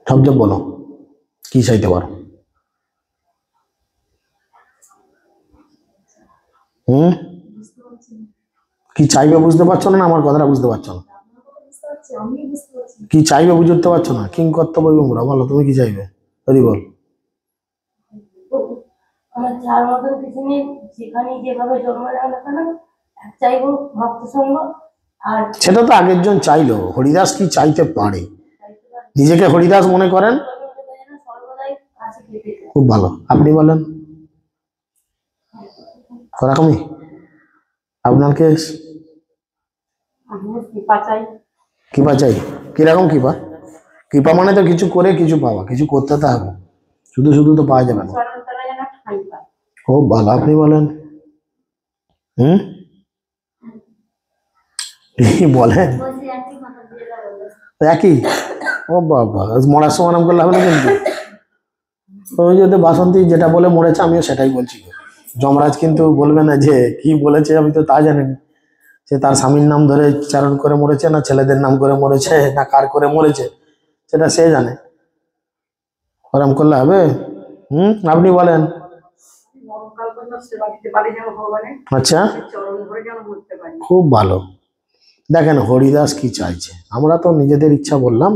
সব যে বলো কি চাইতে পারো। কি চাইবে বুঝতে পারছো না, আমার কথাটা বুঝতে পারছো না, কি চাইবে বুঝতে পারছো না। কিং কর্তব্য তোমরা বলো, তুমি কি চাইবে, যদি বল। আমার যার মতন কিছু নেই, যেখানে যেভাবে জন্ম নেওয়া না কেন চাইবো ভক্ত সঙ্গ। আর সেটা তো আগের জন চাইলো, হরিদাস কি চাইতে পারে, নিজেকে হরিদাস মনে করেন, খুব ভালো। আপনি বলেন ওরকমই আপনাকে কৃপা চাই। কৃপা চাই, কিরকম কৃপা, কৃপা মানে তো কিছু করে কিছু পাওয়া, কিছু করতে তো হবে, শুধু শুধু তো পাওয়া যাবে না। খুব ভালো, আপনি বলেন। বলেন একই। ও বাবা, মরার সময় নাম করলে হবে না কিন্তু। ওই যদি বাসন্তী যেটা বলে মরেছে, আমিও সেটাই বলছি। যমরাজ কিন্তু বলবে না যে কি বলেছে, আমি তো তা জানিনি। সে তার স্বামীর নাম ধরে চারণ করে মরেছে, না ছেলেদের নাম করে মরেছে, না কার করে মরেছে, সেটা সে জানে। ওরম করলে হবে। আপনি বলেন। আচ্ছা, খুব ভালো। দেখেন হরিদাস কি চাইছে, আমরা তো নিজেদের ইচ্ছা বললাম,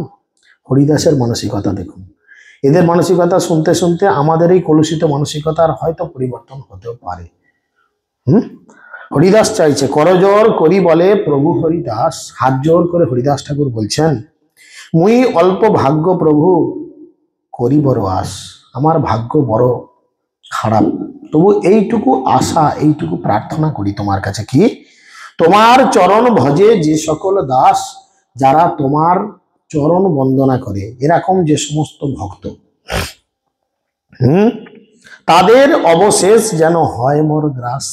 হরিদাসের মানসিকতা দেখুন। এদের মানসিকতা শুনতে শুনতে আমাদের এই কলুষিত মানসিকতার হয়তো পরিবর্তন হতেও পারে। হরিদাস চাইছে, করজোর করি বলে প্রভু হরিদাস। হাত জোর করে হরিদাস ঠাকুর বলছেন, মুই অল্প ভাগ্য প্রভু করি বড় আস। আমার ভাগ্য বড় খারাপ, তবু এইটুকু আশা, এইটুকু প্রার্থনা করি তোমার কাছে, কি তোমার চরণ ভজে যে সকল দাস, যারা তোমার চরণ বন্দনা করে, এরকম যে সমস্ত ভক্ত, তাদের অবশেষ যেন হয় মোর গ্রাস।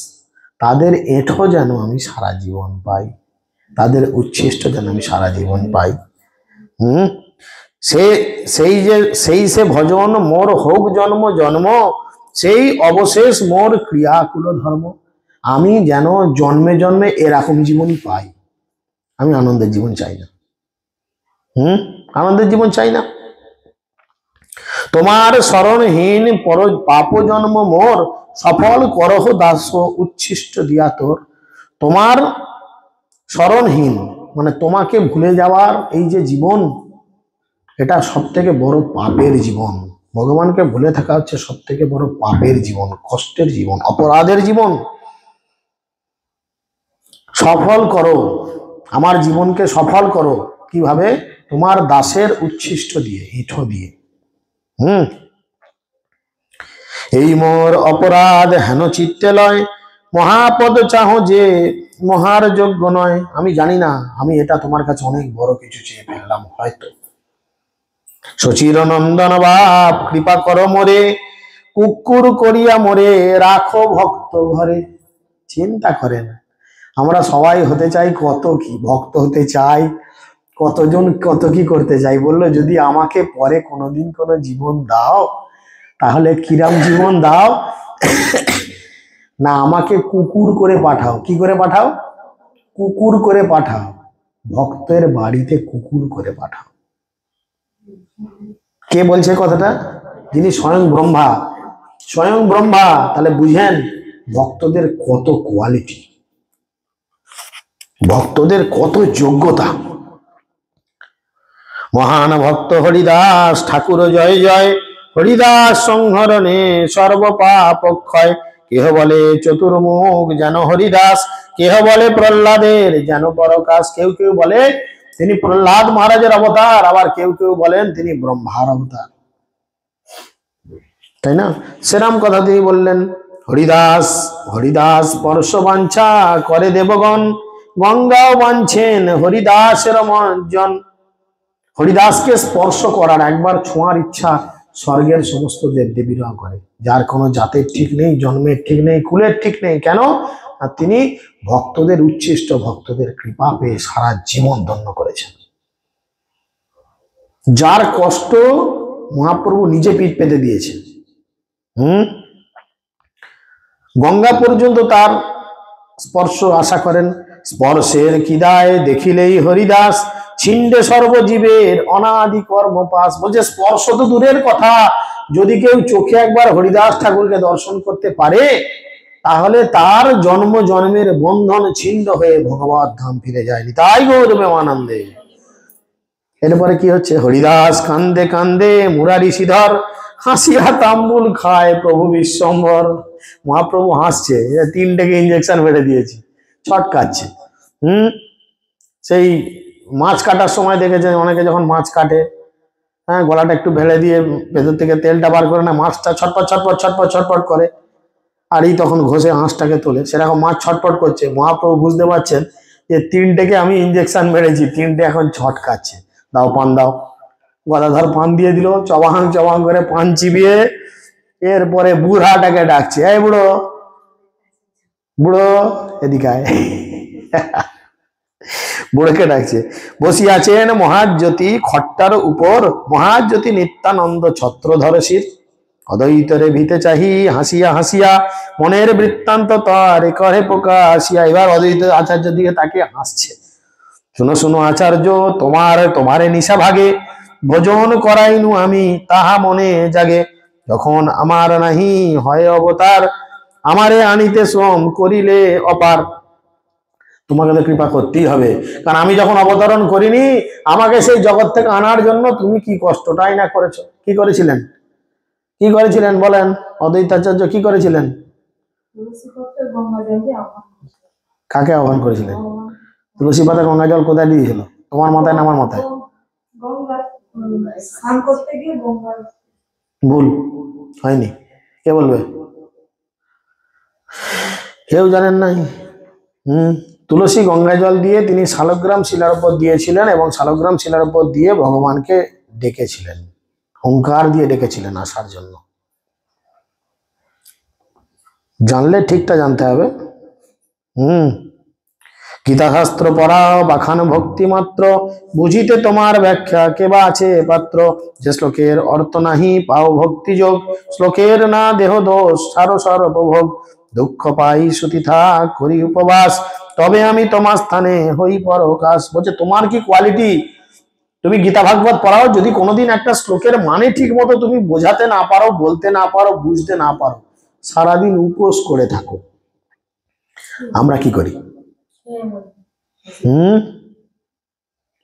তাদের এঠো যেন আমি সারা জীবন পাই, তাদের উচ্ছিষ্ট যেন আমি সারা জীবন পাই। সেই সে ভজন মোর হোক জন্ম জন্ম, সেই অবশেষ মোর ক্রিয়াকুল ধর্ম। আমি যেন জন্মে জন্মে এরকম জীবনই পাই। আমি আনন্দের জীবন চাই না, আনন্দের জীবন চাই না। তোমার শরণহীন পর পাপ জন্ম মোর, সফল করহ দাস উচ্ছিষ্ট দিয়া তোর। তোমার শরণহীন মানে তোমাকে ভুলে যাওয়ার এই যে জীবন, এটা সব থেকে বড় পাপের জীবন। ভগবানকে ভুলে থাকা হচ্ছে সব থেকে বড় পাপের জীবন, কষ্টের জীবন, অপরাধের জীবন। সফল করো আমার জীবনকে, সফল করো কিভাবে? তোমার দাসের উচ্ছিষ্ট দিয়ে, ইঠো দিয়ে। এই মোর অপরাধ হেন চিত্তে লয়, মহাপদ চাহ যে মহার যোগ্য নয়। আমি জানি না, আমি এটা তোমার কাছে অনেক বড় কিছু চেয়ে ফেললাম হয়তো। শচীর নন্দন বাপ কৃপা কর মোরে, কুকুর করিয়া মোরে রাখো ভক্ত ঘরে। চিন্তা করেন, আমরা সবাই হতে চাই কত কি, ভক্ত হতে চাই, কতজন কত কি করতে চাই। বললো যদি আমাকে পরে কোনোদিন কোনো জীবন দাও, তাহলে কিরাম জীবন দাও না, আমাকে কুকুর করে পাঠাও। কি করে পাঠাও? কুকুর করে পাঠাও, ভক্তের বাড়িতে কুকুর করে পাঠাও। কে বলছে কথাটা? যিনি স্বয়ং ব্রহ্মা, স্বয়ং ব্রহ্মা। তাহলে বুঝেন ভক্তদের কত কোয়ালিটি, ভক্তদের কত যোগ্যতা। মহান ভক্ত হরিদাস ঠাকুর জয় জয়, হরিদাস সংহরণে সর্বপাপ ক্ষয়। কেহ বলে চতুর্মুখ যেন হরিদাস, কেহ বলে প্রহ্লাদের যেন পরকাশ। কেউ কেউ বলে তিনি প্রহ্লাদ মহারাজের অবতার, আবার কেউ কেউ বলেন তিনি ব্রহ্মার অবতার, তাই না? সেরাম কথা তিনি বললেন। হরিদাস হরিদাস স্পর্শ বাঞ্ছা করে দেবগণ, গঙ্গাও বাঞ্ছেন হরিদাসের মজ্জন। হরিদাসকে স্পর্শ করার, একবার ছোঁয়ার ইচ্ছা স্বর্গের সমস্ত দেবদেবীরা করে, যার কোনো জাতের ঠিক নেই, জন্মের ঠিক নেই, কুলের ঠিক নেই। কেন? আর তিনি ভক্তদের উচ্ছিষ্ট, ভক্তদের কৃপা পেয়ে সারা জীবন ধন্য করেছেন। যার কষ্ট মহাপ্রভু নিজে পিঠ পেতে দিয়েছেন। গঙ্গা পর্যন্ত তার স্পর্শ আশা করেন। স্পর্শের কিদায় দেখিলেই হরিদাস, ছিন্ডে সর্বজীবের অনাদি কর্ম পাস। বলছে স্পর্শ তো দূরের কথা, যদি কেউ চোখে একবার হরিদাস ঠাকুরকে দর্শন করতে পারে, তাহলে তার জন্ম জন্মের বন্ধন ছিন্ন হয়ে ভগবত ধাম ফিরে যায়নি। তাই গৌর প্রেমানন্দে। এরপরে কি হচ্ছে? হরিদাস কান্দে কান্দে মুরারি শ্রীধর, হাসিয়া তাম্বুল খায় প্রভু বিশ্বম্বর। মহাপ্রভু হাসছে, 3টেকে ইঞ্জেকশন মেরে দিয়েছি, ছটকাচ্ছে। সেই মাছ কাটার সময় দেখেছেন অনেকে, যখন মাছ কাটে, হ্যাঁ, গলাটা একটু ভেড়ে দিয়ে ভেতর থেকে তেলটা বার করে না, মাছটা ছটপট ছটপট ছটপট ছটপট করে, আর এই তখন ঘষে হাঁসটাকে তোলে। সেরকম মাছ ছটপট করছে। মহাপ্রভু বুঝতে পারছেন যে 3টেকে আমি ইঞ্জেকশন মেরেছি, 3টে এখন ছটকাচ্ছে। দাও পান দাও। গদাধর পান দিয়ে দিল, চবাং চবাং করে পান চিবিয়ে। এরপরে বুড়াটাকে ডাকছে, এই বুড়ো, বুড়ো এদিকে আয়। বুড়োকে ডাকছে। বসিয়াছেন মহাজ্যোতি খট্টার উপর, মহাজ্যোতি নিত্যানন্দ ছত্রধর শীত। অদ্বৈতরে ভিতে চাহি হাসিয়া হাসিয়া, মনের বৃত্তান্ত তার করে প্রকাশিয়া। এবার অদ্বৈত আচার্য দিকে তাকে হাসছে। শুনো শুনো আচার্য, তোমারে নিশা ভাগে, ভোজন করাইনু আমি তাহা মনে জাগে। যখন আমার নাহি হয় অবতার, আমারে আনিতে শ্রম করিলে অপার। তোমাকে তো কৃপা করতেই হবে, কারণ আমি যখন অবতরণ করিনি, আমাকে সেই জগৎ থেকে আনার জন্য তুমি কি কষ্টটাই না করেছো। কি করেছিলেন? কি করেছিলেন বলেন? অদ্বৈতাচার্য কি করেছিলেন? কাকে আহ্বান করেছিলেন? তুলসী পাতা গঙ্গা জল কোথায় দিয়েছিল? তোমার মাথায় না আমার মাথায়? স্নান করতে গিয়ে গঙ্গার ভুল হয়নি? কে বলবে? কেউ জানেন নাই? তুলসী গঙ্গা জল দিয়ে তিনি শালগ্রাম শিলার উপর দিয়েছিলেন এবং শালগ্রাম শিলার উপর দিয়ে ভগবানকে ডেকেছিলেন, হুঙ্কার দিয়ে ডেকেছিলেন আসার জন্য। জানলে ঠিকটা জানতে হবে। গীতাশাস্ত্র পড়াও বাখান ভক্তি মাত্র, বুঝিতে তোমার ব্যাখ্যা কেবা আছে পাত্র। যে শ্লোকের অর্থ নাহি পাও ভক্তি যোগ, শ্লোকের না দেহ দোষ সারো সর্বভোগ। দুঃখ পাই সুতিথা করি উপবাস, তবে আমি তোমার স্থানে হই পরকাশ। বলছে তোমার কি কোয়ালিটি, তুমি গীতা ভাগবত পড়াও, যদি কোনোদিন একটা শ্লোকের মানে ঠিক মতো তুমি বোঝাতে না পারো, বলতে না পারো, বুঝতে না পারো, সারাদিন উপোস করে থাকো। আমরা কি করি?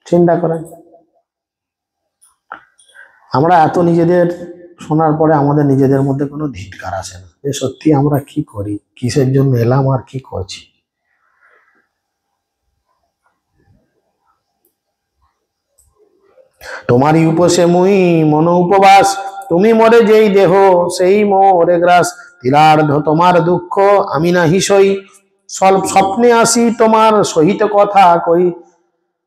চিন্তা করেন। আমরা এত নিজেদের শোনার পরে আমাদের নিজেদের মধ্যে কোনো ধিক্কার আসে না যে সত্যি আমরা কি করি, কিসের জন্য এলাম আর কি করছি। তোমারই উপসে মুই মন উপবাস, তুমি মরে যেই দেহ সেই মোরে গ্রাস। তিলার্ধ তোমার দুঃখ আমি নাহি সই, স্বপ্নে আসি তোমার সহিত কথা কই।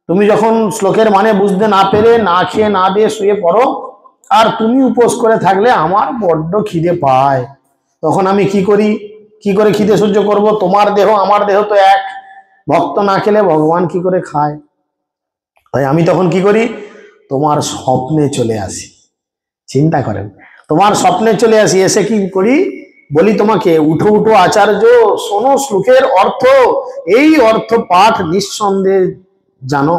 তুমি যখন শ্লোকের মানে বুঝতে না পেরে না খেয়ে না দিয়ে শুয়ে পড়ো, আর তুমি উপোস করে থাকলে আমার বড্ড খিদে পায়। তখন আমি কি করি? কি করে খিদে সহ্য করব? তোমার দেহ আমার দেহ তো এক, ভক্ত না খেলে ভগবান কি করে খায়? তাই আমি তখন কি করি? তোমার স্বপ্নে চলে আসি। চিন্তা করেন, তোমার স্বপ্নে চলে আসি, এসে কি করি? বলি তোমাকে, উঠো উঠো আচার্য, শোনো শ্লোকের অর্থ, এই অর্থ পাঠ নিঃসন্দেহে জানো।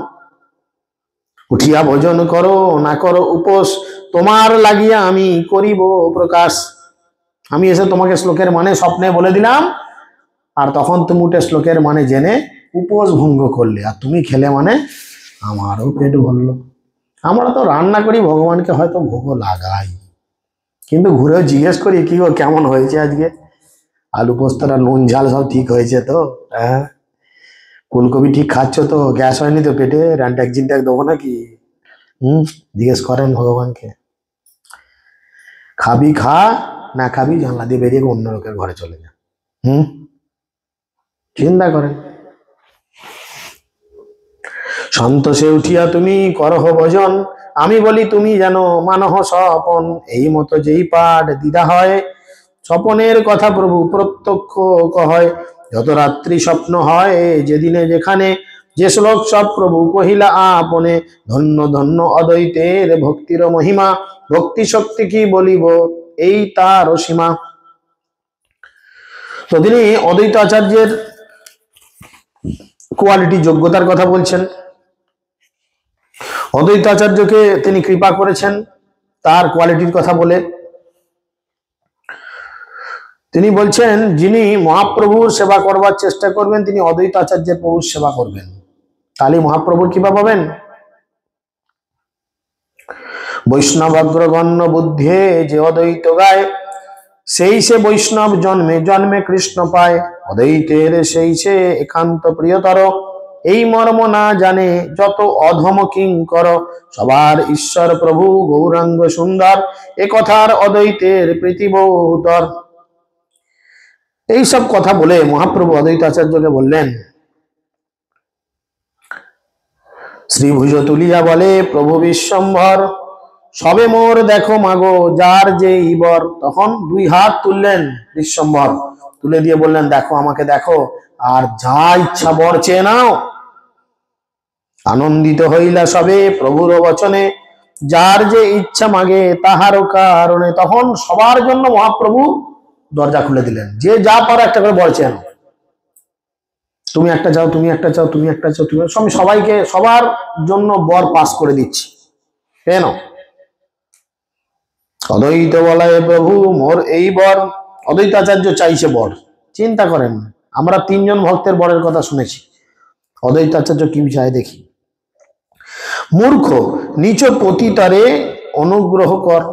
উঠিয়া ভোজন করো না করো উপোস, তোমার লাগিয়া আমি করিব প্রকাশ। আমি এসে তোমাকে শ্লোকের মানে স্বপ্নে বলে দিলাম, আর তখন তুমি উঠে শ্লোকের মানে জেনে উপোস ভঙ্গ করলে, আর তুমি খেলে মানে আমারও পেট ভরলো। আমরা তো রান্না করি ভগবানকে হয়তো ভোগ লাগাই, কিন্তু ঘুরেও জিজ্ঞেস করি কি গো কেমন হয়েছে আজকে, আলু পোস্তটা নুন ঝাল সব ঠিক হয়েছে তো? হ্যাঁ, ফুলকপি ঠিক খাচ্ছ তো? গ্যাস হয়নি তো পেটে? র্যান্ট্যাক্সিনট্যাক দেবো নাকি? জিজ্ঞেস করেন ভগবানকে। খাবি খা, না খাবি জানলা দিয়ে বেরিয়ে অন্য লোকের ঘরে চলে যা। চিন্তা করেন। সন্তোষে উঠিয়া তুমি করহ ভজন, আমি বলি তুমি যেন মানহ স্বপন। এই মতো যেই পাঠ দিদা হয়, স্বপনের কথা প্রভু প্রত্যক্ষ কয়। যত রাত্রি স্বপ্ন হয় যেদিনে যেখানে, যে শ্লোক সব প্রভু কহিলা আপনে। ধন্য ধন্য অদ্বৈতের ভক্তির মহিমা, ভক্তি শক্তি কি বলিব এই তার সীমা। তো তিনি অদ্বৈত আচার্যের কোয়ালিটি, যোগ্যতার কথা বলছেন। অদ্বৈত আচার্যকে তিনি কৃপা করেছেন তার কোয়ালিটির কথা বলে। তিনি বলছেন যিনি মহাপ্রভুর সেবা করবার চেষ্টা করবেন, তিনি অদ্বৈত আচার্যের প্রভুর সেবা করবেন, তাহলে মহাপ্রভুর কৃপা পাবেন। বৈষ্ণব অগ্রগণ্য বুদ্ধে যে অদ্বৈত গায়, সেই সে বৈষ্ণব জন্মে জন্মে কৃষ্ণ পায়। অদ্বৈতের সেই সে একান্ত প্রিয়তর, এই মর্ম না জানে যত অধম কিঙ্কর। সবার ঈশ্বর প্রভু গৌরাঙ্গ সুন্দর, এ কথার অদ্বৈতের প্রীতি বহুতর। এইসব কথা বলে মহাপ্রভু অদ্বৈত আচার্যকে বললেন, শ্রীভুজ তুলিয়া বলে প্রভু বিশ্বম্ভর, সবে মোর দেখো মাগো যার যে ইবর। তখন দুই হাত তুললেন বিশ্বম্ভর, তুলে দিয়ে বললেন দেখো আমাকে দেখো, আর যা ইচ্ছা বর চেয়ে নাও। আনন্দিত হইলা সবে প্রভুর বচনে, যার যে ইচ্ছা মাগে তাহারও কারণে। তখন সবার জন্য মহাপ্রভু দরজা খুলে দিলেন, যে যা পারো একটা করে বর চেয়ে নাও। তুমি একটা চাও, তুমি একটা চাও, তুমি একটা চাও, তুমি, আমি সবাইকে সবার জন্য বর পাস করে দিচ্ছি, কেন? অদ্বৈত বলায় প্রভু মোর এই বর। অদ্বৈত আচার্য চাইছে বর। চিন্তা করেন, আমরা তিনজন ভক্তের বরের কথা শুনেছি, অদ্বৈত আচার্য কি চায় দেখি। মূর্খ নিচ পতিতারে অনুগ্রহ কর,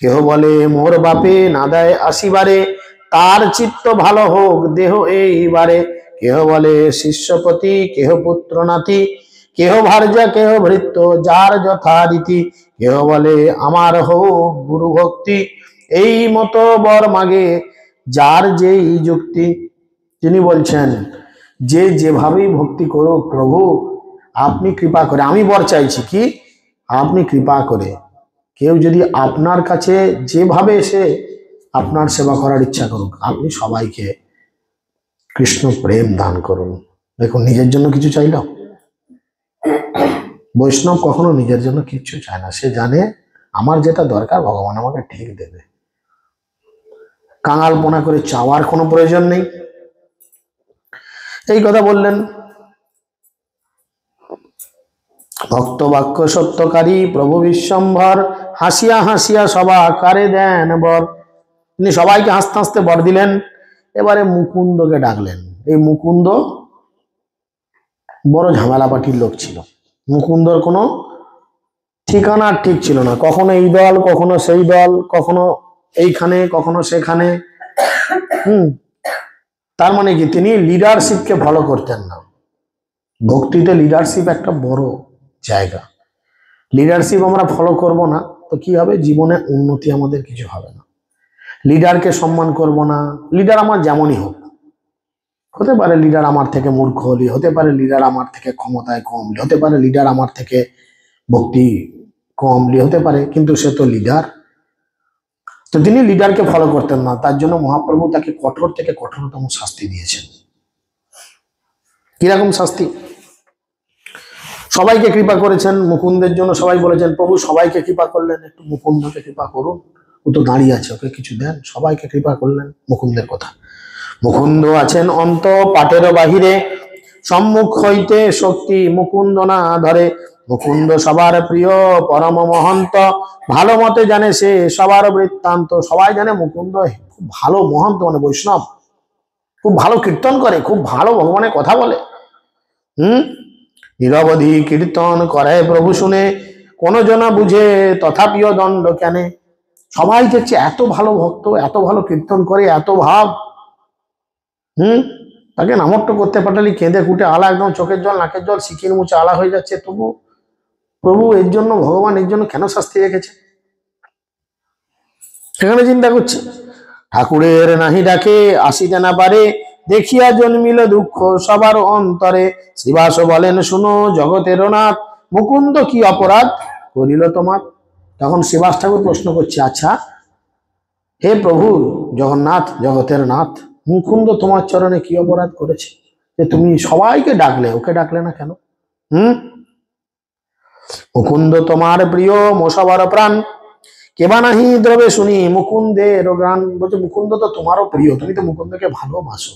কেহ বলে মোর বাপে না দেয় আসিবারে, তার চিত্ত ভালো হোক দেহ এইবারে। কেহ বলে শিষ্যপতি, কেহ পুত্র নাতি, কেহ ভার্যা, কেহ ভৃত্য, যার যথারীতি, কেহ বলে আমার হোক গুরু ভক্তি, এই মতো বর মাগে যার যেই যুক্তি। তিনি বলছেন যে যেভাবেই ভক্তি করো প্রভু আপনি কৃপা করে, আমি বর চাইছি কি আপনি কৃপা করে কেউ যদি আপনার কাছে যেভাবে এসে আপনার সেবা করার ইচ্ছা করুক, আপনি সবাইকে কৃষ্ণ প্রেম দান করুন। দেখুন, নিজের জন্য কিছু চাইল, বৈষ্ণব কখনো নিজের জন্য কিচ্ছু চায় না। সে জানে আমার যেটা দরকার ভগবান আমাকে ঠিক দেবে। কাঙালপনা করে চাওয়ার কোনো প্রয়োজন নেই। এই কথা বললেন। ভক্ত বাক্য সত্যকারী প্রভু বিশ্বম্ভর, হাসিয়া হাসিয়া সবা কারে দেন বর। তিনি সবাইকে হাসতে হাসতে বর দিলেন। এবারে মুকুন্দকে ডাকলেন। এই মুকুন্দ বড় ঝামেলা পাটির লোক ছিল। মুকুন্দর কোনো ঠিকানা ঠিক ছিল না, কখনো এই দল কখনো সেই দল, কখনো এইখানে কখনো সেখানে। তার মানে কি তিনি লিডারশিপকে ফলো করতেন না। ভক্তিতে লিডারশিপ একটা বড় জায়গা। লিডারশিপ আমরা ফলো করব না তো কি হবে, জীবনে উন্নতি আমাদের কিছু হবে না। লিডারকে সম্মান করব না, লিডার আমার যেমনই হোক, হতে পারে লিডার আমার থেকে মূর্খ হলি, হতে পারে লিডার আমার থেকে ক্ষমতায় কম, হতে পারে লিডার আমার থেকে ভক্তি কম, হতে পারে, কিন্তু সে তো লিডার। তো তিনি লিডারকে ফলো করতেন না, তার জন্য মহাপ্রভু তাকে কঠোর থেকে কঠোরতম শাস্তি দিয়েছেন। কিরকম শাস্তি? সবাইকে কৃপা করেছেন মুকুন্দের জন্য, সবাই বলেছেন প্রভু সবাইকে কৃপা করলেন, একটু মুকুন্দকে কৃপা করুন, ও তো দাঁড়িয়ে আছে, ওকে কিছু দেন। সবাইকে কৃপা করলেন। মুকুন্দের কথা, মুকুন্দ আছেন অন্ত পাটের বাহিরে, সম্মুখ হইতে শক্তি মুকুন্দ না ধরে। মুকুন্দ সবার প্রিয় পরম মহন্ত, ভালো মতে জানে সে সবার বৃত্তান্ত। সবাই জানে মুকুন্দ খুব ভালো মহন্ত, মানে বৈষ্ণব, খুব ভালো কীর্তন করে, খুব ভালো ভগবানের কথা বলে। নিরবধি কীর্তন করে প্রভু শুনে, কোন জনা বুঝে তথাপিও দণ্ড কেনে। সবাই দেখছে এত ভালো ভক্ত, এত ভালো কীর্তন করে, এত ভাব। তাকে নামট্য করতে পাঠালি কেঁদে কুটে আলা, একদম চোখের জল নাকের জল শিখির মুছে আলা হয়ে যাচ্ছে, তবু প্রভু এর জন্য, ভগবান এর জন্য কেন শাস্তি রেখেছে? সেখানে চিন্তা করছে। ঠাকুরের নাহি ডাকে আসিতে না পারে, দেখিয়া জন্মিল দুঃখ সবার অন্তরে। শ্রীবাস বলেন শুনো জগতের নাথ, মুকুন্দ কি অপরাধ করিল তোমার? তখন শ্রীবাস ঠাকুর প্রশ্ন করছে, আচ্ছা হে প্রভু জগন্নাথ, জগতের নাথ, মুকুন্দ তোমার চরণে কি অপরাধ করেছে যে তুমি সবাইকে ডাকলে, ওকে ডাকলে না কেন? মুকুন্দ তোমার প্রিয় মোসবার প্রাণ, কেবা নাহি দ্রবে শুনি মুকুন্দের গান। বলছে মুকুন্দ তো তোমারও প্রিয়, তুমি তো মুকুন্দকে ভালোবাসো,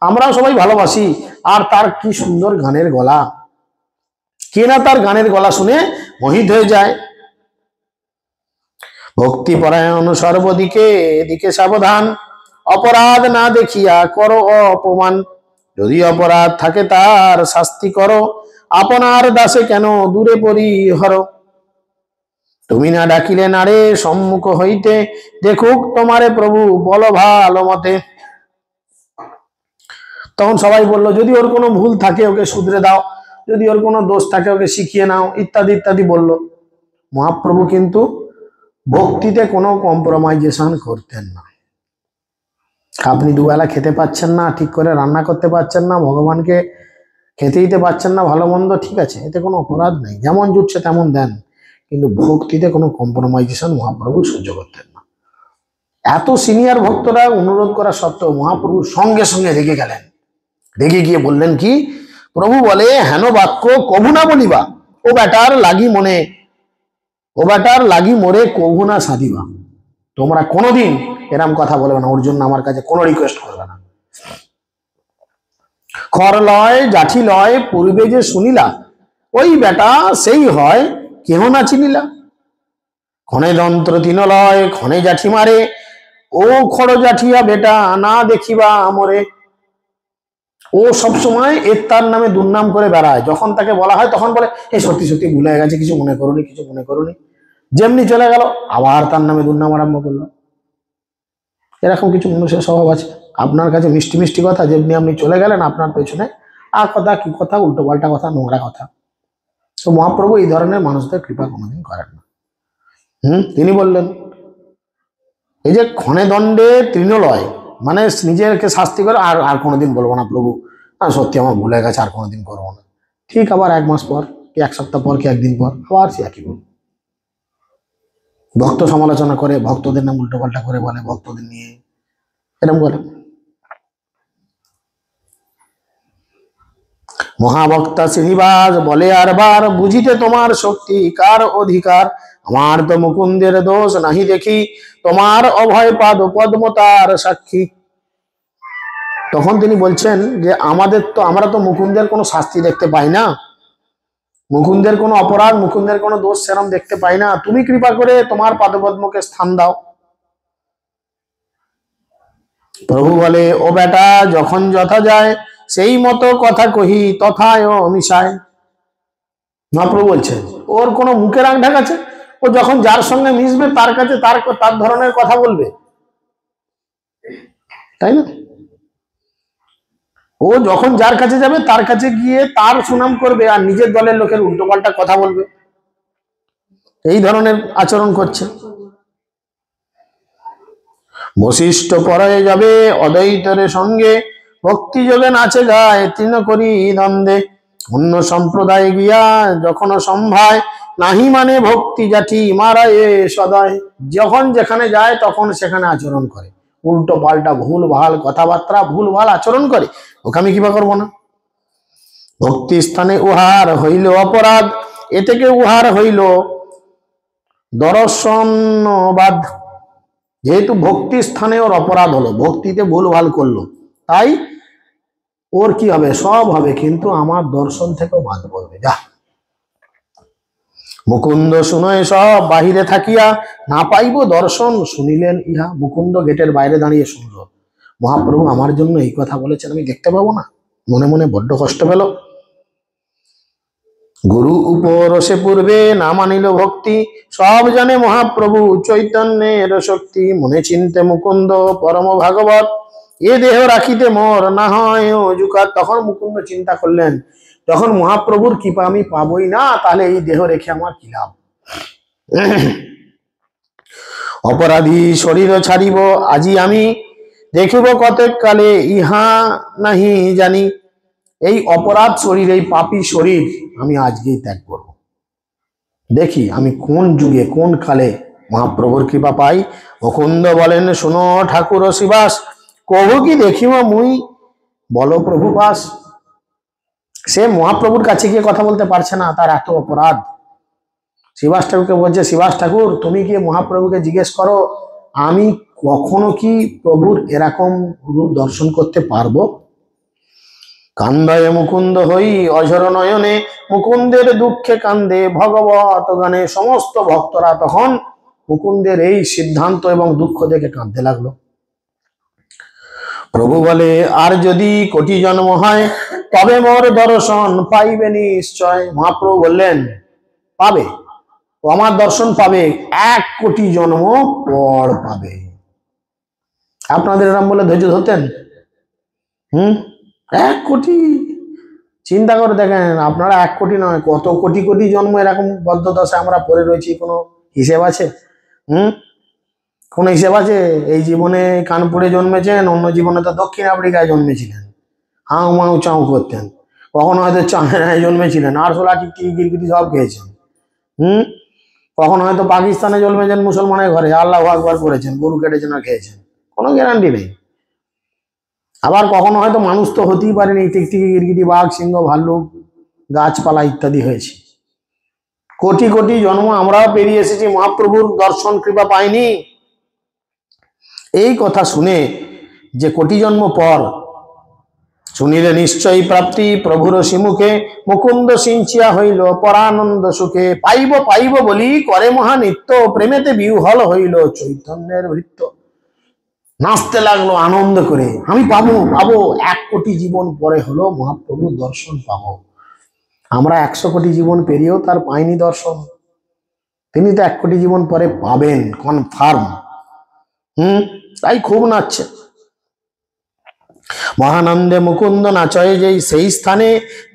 আমরাও সবাই ভালোবাসি। আর তার কি সুন্দর গানের গলা, কে না তার গানের গলা শুনে মোহিত হয়ে যায়। ভক্তি পরায়ণ সর্বদিকে এদিকে সাবধান, অপরাধ না দেখিয়া করো অপমান। যদি অপরাধ থাকে তার শাস্তি করো, আপনার দাসে কেন দূরে পরিহর। তুমি না ডাকিলে নারে সম্মুখ হইতে, দেখুক তোমারে প্রভু বলো ভালো মতে। তখন সবাই বললো যদি ওর কোনো ভুল থাকে ওকে শুধরে দাও, যদি ওর কোনো দোষ থাকে ওকে শিখিয়ে নাও, ইত্যাদি ইত্যাদি বলল। মহাপ্রভু কিন্তু ভক্তিতে কোনো কম্প্রোমাইজেশন করতেন না। আপনি দুবেলা খেতে পাচ্ছেন না, ঠিক করে রান্না করতে পারছেন না, ভগবানকে খেতে দিতে পারছেন না ভালো মন্দ, ঠিক আছে, এতে কোনো অপরাধ নেই, যেমন জুটছে তেমন দেন, কিন্তু ভক্তিতে কোনো কম্প্রোমাইজেশন মহাপ্রভু সহ্য করতেন না। এত সিনিয়র ভক্তরা অনুরোধ করা সত্ত্বেও মহাপ্রভু সঙ্গে সঙ্গে রেগে গেলেন। রেগে গিয়ে বললেন কি, প্রভু বলে হেন বাক্য কভু না বলিবা, ও বেটার লাগি মনে, ও বেটার লাগি মোরে কভু না সাধিবা। তোমরা কোনোদিন এরম কথা বলবে না, ওর জন্য আমার কাছে কোনো রিকোয়েস্ট করবে না। খর লয় জাঠি লয় পূর্বে যে শুনিলা, ওই বেটা সেই হয় কেহ না চিনিলা। ক্ষণে যন্ত্র তিন লয় ক্ষণে জাঠি মারে, ও খড় জাঠিয়া বেটা না দেখিবা আমরে। ও সবসময় এর তার নামে দুর্নাম করে বেড়ায়, যখন তাকে বলা হয় তখন বলে এই সত্যি সত্যি ভুলে গেছে, কিছু মনে করুনি, কিছু মনে করুনি। যেমনি চলে গেল আবার তার নামে দুর্নাম আরম্ভ করলো। এরকম কিছু মানুষের স্বভাব আছে। আপনার কাছে মিষ্টি মিষ্টি কথা, যেমনি আপনি চলে গেলেন আপনার পেছনে আর কথা কি কথা, উল্টো পাল্টা কথা, নোংরা কথা। তো মহাপ্রভু এই ধরনের মানুষদের কৃপা কোনোদিন করেন না। তিনি বললেন এই যে ক্ষণে দণ্ডে তৃণলয়, মানে নিজেকে শাস্তি করে আর আর কোনোদিন বলবো না প্রভু, সত্যি আমার ভুলে গেছে, আর কোনোদিন করবো না। ঠিক আবার 1 মাস পর কি 1 সপ্তাহ পর কি 1 দিন পর আবার সে একই বল, ভক্ত সমালোচনা করে, ভক্তদের নাম উল্টো পাল্টা করে বলে, ভক্তদের নিয়ে এরকম বলে। মহাবক্তা শ্রীনিবাস বলে আরবার, বুঝিতে তোমার শক্তি কার অধিকার, আমার তো মুকুন্দের দোষ নাহি দেখি, তোমার অভয় পাদ পদ্মতার সাক্ষী। তখন তিনি বলছেন যে আমরা তো মুকুন্দের কোনো শাস্তি দেখতে পাই না, মুকুন্দের কোনো অপরাধ, মুকুন্দের কোনো দোষ সেরম দেখতে পাই না, তুমি কৃপা করে তোমার পাদপদ্মকে স্থান দাও। প্রভু বলে, ও বেটা যখন যথা যায় সেই মতো কথা কহি তথায় মিশায়। মহাপ্রভু বলছেন ওর কোনো মুখের আং ঢাক আছে? ও যখন যার সঙ্গে মিশবে তার কাছে তার ধরনের কথা বলবে, তাই না? ও যখন যার কাছে যাবে তার কাছে গিয়ে তার সুনাম করবে আর নিজের দলের লোকের উল্টোপাল্টা কথা বলবে, এই ধরনের আচরণ করছে। বশিষ্ঠ পরয়ে যাবে অদ্বৈতরে সঙ্গে, ভক্তি যোগে নাচে গায় তৃণ করি দ্বন্দ্বে, অন্য সম্প্রদায় গিয়া যখন সম্ভায়, নাহি মানে ভক্তি জাতি মারায়ে সদয়। যখন যেখানে যায় তখন সেখানে আচরণ করে, উল্টো পাল্টা ভুল ভাল কথাবার্তা, ভুল ভাল আচরণ করে, ওকে আমি কিবা করবো না। ভক্তি স্থানে উহার হইল অপরাধ, এ থেকে উহার হইল দর্শনবাদ। যেহেতু ভক্তি স্থানে ওর অপরাধ হলো, ভক্তিতে ভুল ভাল করলো, তাই ওর কি হবে? সব হবে, কিন্তু আমার দর্শন থেকেও বাদ পড়বে। যা মুকুন্দ শুনয় সব বাহিরে থাকিয়া, না পাইব দর্শন শুনিলেন ইহা। মুকুন্দ গেটের বাইরে দাঁড়িয়ে শুনল, মহাপ্রভু আমার জন্য এই কথা বলেছেন, আমি দেখতে পাবো না। মনে মনে বড্ড কষ্ট পেল। গুরু উপরসে পূর্বে না মানিল ভক্তি, সব জানে মহাপ্রভু চৈতন্যের শক্তি। মনে চিনতে মুকুন্দ পরম ভাগবত, এ দেহ রাখিতে মোর না হয় যুকাত। তখন মুকুন্দ চিন্তা করলেন, যখন মহাপ্রভুর কৃপা আমি পাবই না, তাহলে এই দেহ রেখে আমার কি লাভ? অপরাধী শরীর ছাড়িব আজি আমি, দেখিব কতক কালে ইহা নাহি জানি। এই অপরাধ শরীর, এই পাপী শরীর আমি আজকেই ত্যাগ করব। দেখি আমি কোন যুগে কোন কালে মহাপ্রভুর কৃপা পাই। মুকুন্দ বলেন, শুনো ঠাকুর শিবাস, কহু কি দেখিব মুই বলো প্রভু পাস। সে মহাপ্রভুর কাছে গিয়ে কথা বলতে পারছে না, তার এত অপরাধ। শিবাস ঠাকুরকে বলছে, শিবাস ঠাকুর তুমি গিয়ে মহাপ্রভুকে জিজ্ঞেস করো, আমি কখনো কি প্রভুর এরকম রূপ দর্শন করতে পারবো? কান্দায় মুকুন্দ হই অঝর নয়নে, মুকুন্দের দুঃখে কান্দে ভগবত গানে। সমস্ত ভক্তরা তখন মুকুন্দের এই সিদ্ধান্ত এবং দুঃখ দেখে কাঁদতে লাগলো। প্রভু বলে, আর যদি কোটি জন্ম হয়, তবে মোর দর্শন পাইবে নিশ্চয়। মহাপ্রভু বললেন, পাবে, ও আমার দর্শন পাবে, 1 কোটি জন্ম পর পাবে। আপনাদের এরম বলে ধৈর্য ধরতেন? 1 কোটি, চিন্তা করে দেখেন আপনারা, 1 কোটি নয়, কত কোটি কোটি জন্ম এরকম বদ্ধদশায় আমরা পড়ে রয়েছি, কোনো হিসেব আছে? কোনো হিসেব আছে? এই জীবনে কানপুরে জন্মেছেন, অন্য জীবনে তো দক্ষিণ আফ্রিকায় জন্মেছিলেন, হাউ মাউ চাউ করতেন, কখনো হয়তো চায়নায় জন্মেছিলেন, আরশোলা টিকটিকি গিরগিটি সব খেয়েছেন। কখনো হয়তো পাকিস্তানে জন্মেছেন, মুসলমানের ঘরে আল্লাহু আকবার করেছেন, গরু কেটেছেন আর খেয়েছেন, কোনো গ্যারান্টি নেই। আবার কখনো হয়তো মানুষ তো হতেই পারেনি, টিকটিকি গিরগিটি বাঘ সিংহ ভাল্লুক গাছপালা ইত্যাদি হয়েছে। কোটি কোটি জন্ম আমরাও পেরিয়ে এসেছি, মহাপ্রভুর দর্শন কৃপা পাইনি। এই কথা শুনে যে কোটি জন্ম পর শুনিলে নিশ্চয়ই প্রাপ্তি প্রভুর সিমুখে, মুকুন্দ সিঞ্চিয়া হইল পরানন্দ সুখে। পাইব পাইব বলি করে মহানিত্য, প্রেমেতে বিহ্বল হইল চৈতন্যের ভৃত্য। নাচতে লাগলো আনন্দ করে, আমি পাবো পাবো, 1 কোটি জীবন পরে হলো মহাপ্রভুর দর্শন পাবো। আমরা 100 কোটি জীবন পেরিয়েও তার পাইনি দর্শন, তিনি তো 1 কোটি জীবন পরে পাবেন কনফার্ম। তাই খুব নাচছে। মহানন্দে মুকুন্দ নাচয়ে যেই সেই স্থানে,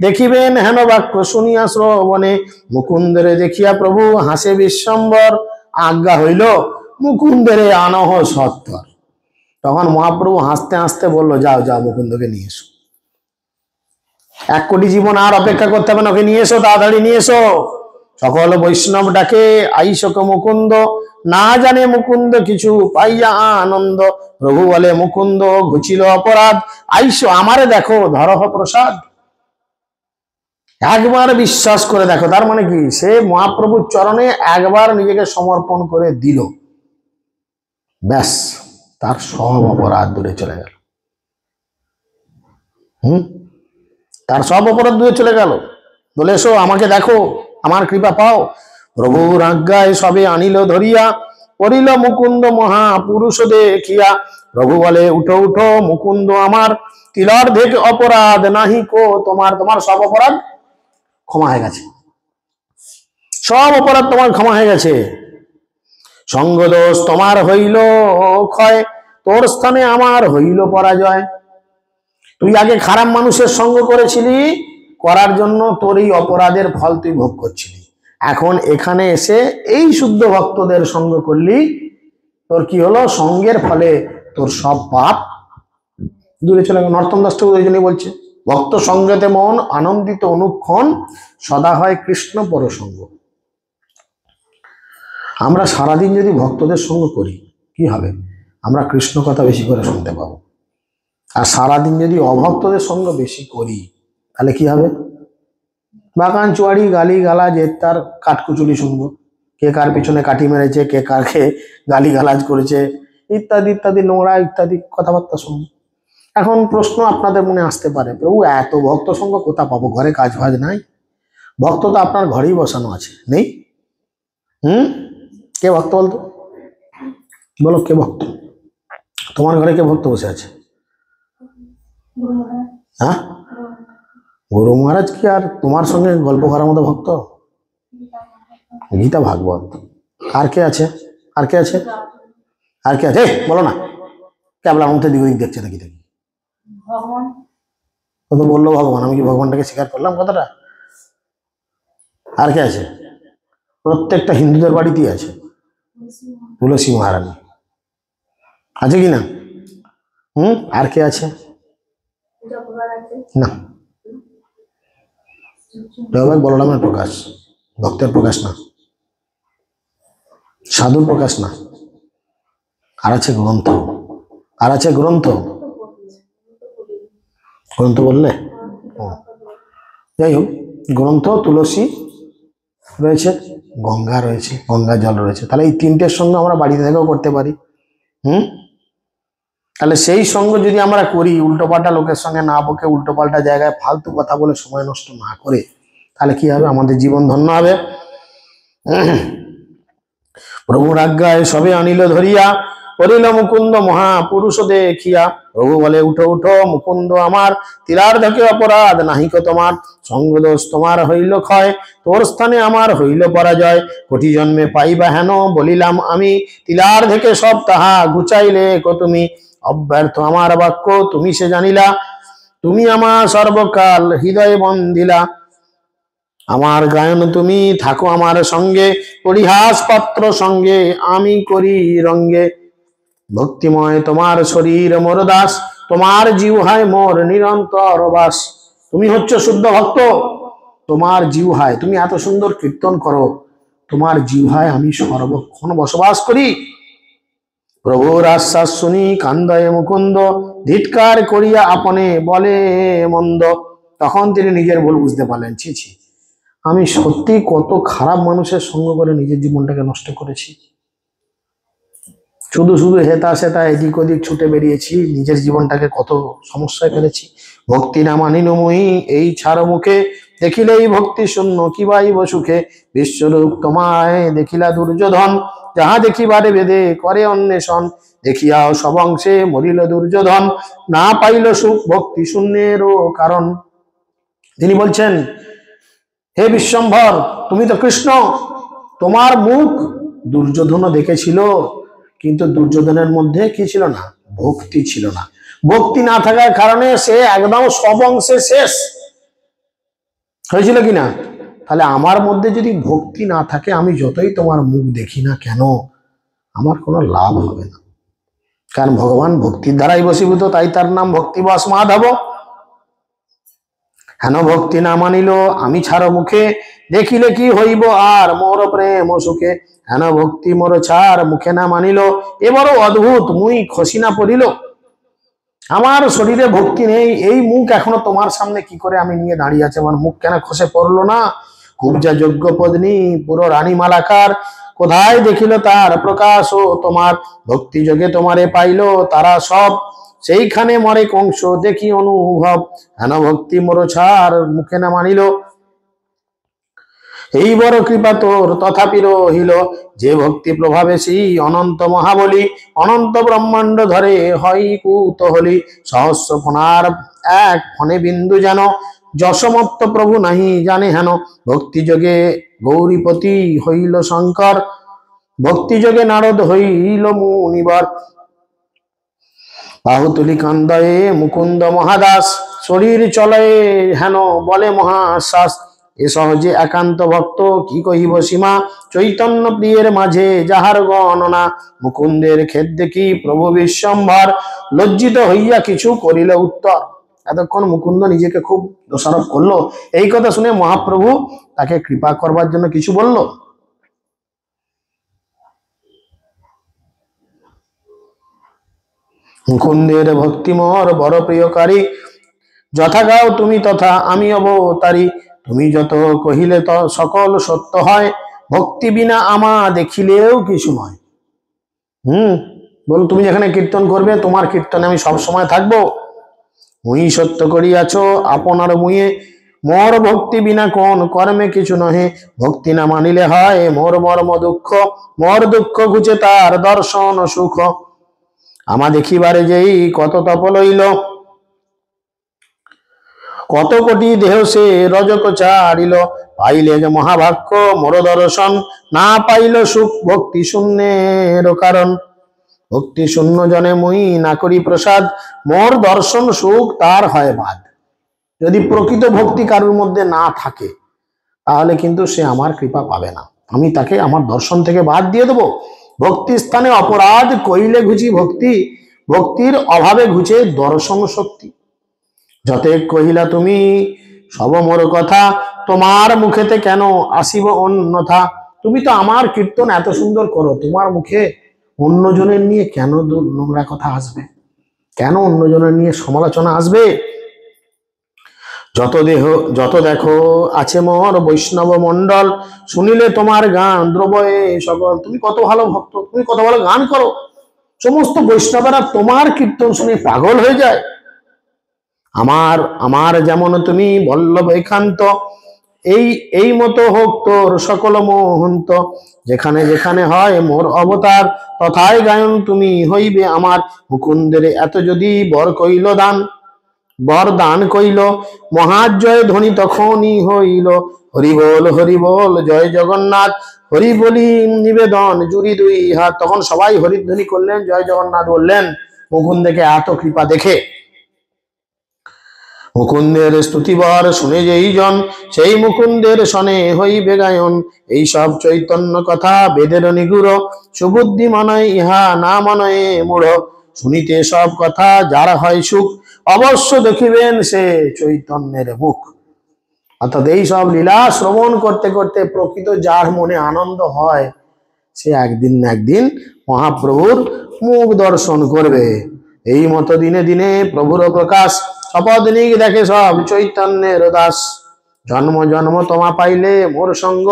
দেখিবেন হেন বাক্য শুনিয়া শ্রবণে, মুকুন্দরে দেখিয়া প্রভু হাসে বিশ্বম্বর, আজ্ঞা হইল মুকুন্দরে আনহ সত্তর। তখন মহাপ্রভু হাসতে হাসতে বললো, যাও যাও মুকুন্দকে নিয়ে এসো, 1 কোটি জীবন আর অপেক্ষা করতে হবে না, ওকে নিয়ে এসো, তাড়াতাড়ি নিয়ে এসো। সকল বৈষ্ণব ডাকে আইসক মুকুন্দ, না জানে মুকুন্দ কিছু পাইয়া আনন্দ। প্রভু বলে, মুকুন্দ ঘুচিল অপরাধ, আইসো আমারে দেখো ধরহ প্রসাদ। একবার বিশ্বাস করে দেখো, তার মানে কি, সে মহাপ্রভুর চরণে একবার নিজেকে সমর্পণ করে দিল, ব্যাস তার সব অপরাধ দূরে চলে গেল। তার সব অপরাধ দূরে চলে গেল। বলে, এসো আমাকে দেখো, আমার কৃপা পাও। প্রভুর আজ্ঞায় সবে আনিল ধরিয়া, করিল মুকুন্দ মহাপুরুষ দেখিয়া। প্রভু বলে, উঠো উঠো মুকুন্দ আমার, তিলার্ধেক অপরাধ নাহি কো তোমার। তোমার সব অপরাধ ক্ষমা হয়ে গেছে, সব অপরাধ তোমার ক্ষমা হয়ে গেছে। সঙ্গ দোষ তোমার হইল ক্ষয়, তোর স্থানে আমার হইল পরাজয়। তুই আগে খারাপ মানুষের সঙ্গ করেছিলি, করার জন্য তোর এই অপরাধের ফল তুই ভোগ করছিলি। এখন এখানে এসে এই শুদ্ধ ভক্তদের সঙ্গ করলি, তোর কি হলো, সঙ্গের ফলে তোর সব পাপ দূরে চলে গেল। নর্তন দাস ঠাকুর ওই জন্যই বলছে, ভক্ত সঙ্গেতে মন আনন্দিত অনুক্ষণ, সদা হয় কৃষ্ণ পরসঙ্গ। আমরা সারাদিন যদি ভক্তদের সঙ্গ করি কি হবে, আমরা কৃষ্ণ কথা বেশি করে শুনতে পাবো। আর সারাদিন যদি অভক্তদের সঙ্গ বেশি করি তাহলে কি হবে, বাগান চুয়াড়ি গালি গালাজ তার কাঠকুচুলি শুনবো, কে কার পিছনে কাঠি মেরেছে, কে কারকে গালি গালাজ করেছে, ইত্যাদি ইত্যাদি নোংরা ইত্যাদি কথাবার্তা শুনবো। এখন প্রশ্ন আপনাদের মনে আসতে পারে, প্রভু এত ভক্ত সঙ্গ কোথা পাবো, ঘরে কাজ বাজ নাই? ভক্ত তো আপনার ঘরেই বসানো আছে, নেই? কে ভক্ত বলতো, বলো কে ভক্ত? তোমার ঘরে কে ভক্ত বসে আছে? হ্যাঁ, গুরু মহারাজ কি আর তোমার সঙ্গে গল্প করার মতো ভক্ত? গীতা ভাগবত। আর কে আছে? আর কে আছে? আর কে আছে বলো না, ক্যাবলার মধ্যে দিক ওদিক দেখছে নাকি? ভগবান তো বললো ভগবান, আমি কি ভগবানটাকে স্বীকার করলাম কথাটা? আর কে আছে? প্রত্যেকটা হিন্দুদের বাড়িতেই আছে তুলসী মহারানী, আছে কি না? আর কে আছে? না, বলরামের প্রকাশ, ভক্তের প্রকাশ না, সাধুর প্রকাশ না। আর আছে গ্রন্থ, আর আছে গ্রন্থ। গ্রন্থ বললে যাই হোক, গ্রন্থ, তুলসী রয়েছে, গঙ্গা রয়েছে, গঙ্গা জল রয়েছে। তাহলে এই তিনটের সঙ্গে আমরা বাড়িতে থেকেও করতে পারি। তাহলে সেই সঙ্গ যদি আমরা করি, উল্টোপাল্টা লোকের সঙ্গে না বকে, উল্টোপাল্টা জায়গায় ফালতু কথা বলে সময় নষ্ট না করে, তাহলে কি হবে, আমাদের জীবন ধন্য হবে। প্রভুর আজ্ঞায় সবে আনিল ধরিয়া, করিল মুকুন্দ মহাপুরুষ দেখিয়া। প্রভু বলে, উঠো উঠো মুকুন্দ আমার, তিলার্ধকে অপরাধ নাহিক তোমার। সঙ্গ দোষ তোমার হইল ক্ষয়, তোর স্থানে আমার হইল পরাজয়। কোটি জন্মে পাইবা হেন বলিলাম আমি, তিলার্ধকে সব তাহা ঘুচাইলে কো তুমি। অব্যর্থ আমার বাক্য তুমি সে জানিলা, তুমি আমার সর্বকাল হৃদয়ে বন্দিলা। আমার গায়ন তুমি থাকো আমার সঙ্গে, পরিহাস পাত্র সঙ্গে আমি করি রঙ্গে। ভক্তিময় তোমার শরীর মোর দাস, তোমার জিহ্বায় মোর নিরন্তর বাস। তুমি হচ্ছে শুদ্ধ ভক্ত, তোমার জিহ্বায় তুমি এত সুন্দর কীর্তন করো, তোমার জিহ্বায় আমি সর্বক্ষণ বসবাস করি। প্রভুর আশ্বাস শুনি কান্দয়ে মুকুন্দ, ধিৎকার করিয়া আপনে বলে মন্দ। তখন তিনি নিজের ভুল বুঝতে পারলেন, ছি ছি, আমি সত্যি কত খারাপ মানুষের সঙ্গ করে নিজের জীবনটাকে নষ্ট করেছি। শুধু শুধু হেতা সেতা এদিক ওদিক ছুটে বেরিয়েছি, নিজের জীবনটাকে কত সমস্যায় ফেলেছি। ভক্তি না মানিনময়ী এই ছাড় মুখে, দেখিলেই ভক্তি শূন্য কি পাইব সুখে। বিশ্বরূপ তোমায় দেখিলা দুর্যোধন, যাহা দেখিবারে বেদে করে অন্বেষণ। দেখিয়াও সবংশে মরিল দুর্যোধন, না পাইল সুখ ভক্তি শূন্যেরও কারণ। তিনি বলছেন, হে বিশ্বম্ভর, তুমি তো কৃষ্ণ, তোমার মুখ দুর্যোধনও দেখেছিল, কিন্তু দুর্যোধনের মধ্যে কি ছিল না? ভক্তি ছিল না। ভক্তি না থাকার কারণে সে একদম সব অংশে শেষ হয়েছিল কিনা? তাহলে আমার মধ্যে যদি ভক্তি না থাকে, আমি যতই তোমার মুখ দেখি না কেন, আমার কোনো লাভ হবে না। কারণ ভগবান ভক্তির দ্বারাই বশীভূত, তাই তার নাম ভক্তিবশ মাধব। হেন ভক্তি না মানিল আমি ছাড়ো মুখে, দেখিলে কি হইব আর মোর প্রেম সুখে। হেন ভক্তি মোর ছাড় মুখে না মানিল, এবারও অদ্ভুত মুই খসি না পড়িল। আমার শরীরে ভক্তি নেই, এই মুখ এখনো তোমার সামনে কি করে আমি নিয়ে দাঁড়িয়ে আছে, আমার মুখ কেন খসে পড়লো না? কুব্জা যোগ্য পত্নী পুরো রানী মালাকার, কোথায় দেখিল তার প্রকাশ ও তোমার। ভক্তি যোগে তোমারে পাইল তারা সব, সেইখানে মরে কংস দেখি অনুভব। হেন ভক্তি মোর ছাড় মুখে না মানিল, এই বড় কৃপা তোর তথাপি রহিল। যে ভক্তি প্রভাবে সেই অনন্ত মহাবলী, অনন্ত ব্রহ্মাণ্ড ধরে হয় কুতহলী। সহস্র ফণার এক ফণে বিন্দু যেন, যশমত্ত প্রভু নাহি জানে হেন। ভক্তি যোগে গৌরীপতি হইল শঙ্কর, ভক্তি যোগে নারদ হইল মুনিবর। বাহুতুলি কান্দয়ে মুকুন্দ মহাদাস, শরীর চলে হেন বলে মহাশ্বাস। এ সহজে একান্ত ভক্ত কি কহিব সীমা, চৈতন্য প্রিয়ের মাঝে যাহার গণনা। মুকুন্দের খেদ দেখি প্রভু বিশ্বম্ভর, লজ্জিত হইয়া কিছু করিল উত্তর। এতক্ষণ মুকুন্দ নিজেকে খুব দোষারোপ করলো, এই কথা শুনে মহাপ্রভু তাকে কৃপা করবার জন্য কিছু বলল। মুকুন্দের ভক্তি মোর বড় প্রিয়কারী, যথা গাও তুমি তথা আমি অবতারী। তুমি যত কহিলে তো সকল সত্য হয়, ভক্তি বিনা আমা দেখিলেও কিছু নয়। বলো, তুমি যেখানে কীর্তন করবে, তোমার কীর্তনে আমি সব সময় থাকবো। মুই সত্য করিয়াছ আপনার মুয়ে, মোর ভক্তি বিনা কোন কর্মে কিছু নহে। ভক্তি না মানিলে হয় মোর মর্ম দুঃখ, মোর দুঃখ ঘুচে তার দর্শন সুখ। আমা দেখিবারে যেই কত তপ লইল, কত কোটি দেহ সে রজক চারিল। পাইলে যে মহাভাগ্য মোর দর্শন, না পাইল সুখ ভক্তি শূন্যের কারণ। ভক্তি শূন্য জনে মুই না করি প্রসাদ, মোর দর্শন সুখ তার হয় বাদ। যদি প্রকৃত ভক্তি কারোর মধ্যে না থাকে, তাহলে কিন্তু সে আমার কৃপা পাবে না, আমি তাকে আমার দর্শন থেকে বাদ দিয়ে দেবো। ভক্তি স্থানে অপরাধ কইলে ঘুচি ভক্তি, ভক্তির অভাবে ঘুচে দর্শন শক্তি। যতে কহিলা তুমি সব মোর কথা, তোমার মুখেতে কেন আসিব অন্যথা। তুমি তো আমার কীর্তন এত সুন্দর করো, তোমার মুখে অন্যজনের নিয়ে কেন নোংরা কথা আসবে, কেন অন্যজনের নিয়ে সমালোচনা আসবে? যত দেখো আছে মোর বৈষ্ণব মন্ডল, শুনিলে তোমার গান দ্রবয়ে সকল। তুমি কত ভালো ভক্ত, তুমি কত ভালো গান করো, সমস্ত বৈষ্ণবেরা তোমার কীর্তন শুনে পাগল হয়ে যায়। আমার যেমন তুমি বল্লভ একান্ত, এই মতো হোক তোর সকল মোহন্ত। যেখানে যেখানে হয় মোর অবতার, তথায় গায়ন তুমি হইবে আমার। মুকুন্দের এত যদি বর দান কইল, মহাজয় ধ্বনি তখনই হইল। হরি বল জয় জগন্নাথ, হরি বলি নিবেদন জুড়ি দুই হাত। তখন সবাই হরিধ্বনি করলেন, জয় জগন্নাথ বললেন। মুকুন্দকে এত কৃপা দেখে, মুকুন্দের স্তুতিবার শুনে যেই জন, সেই মুকুন্দের শনে হইবে গায়ন। এই সব চৈতন্য কথা বেদের নিগুড়, সুবুদ্ধি মানয় ইহা না মানয়ে মূঢ়। শুনিতে সব কথা যার হয় সুখ, অবশ্য দেখিবেন সে চৈতন্যের মুখ। অর্থাৎ এই সব লীলা শ্রবণ করতে করতে প্রকৃত যার মনে আনন্দ হয়, সে একদিন না একদিন মহাপ্রভুর মুখ দর্শন করবে। এই মতো দিনে দিনে প্রভুর প্রকাশ, শপথনিক দেখে সব চৈতন্যের দাস। জন্ম জন্ম তোমা পাইলে মোর সঙ্গ,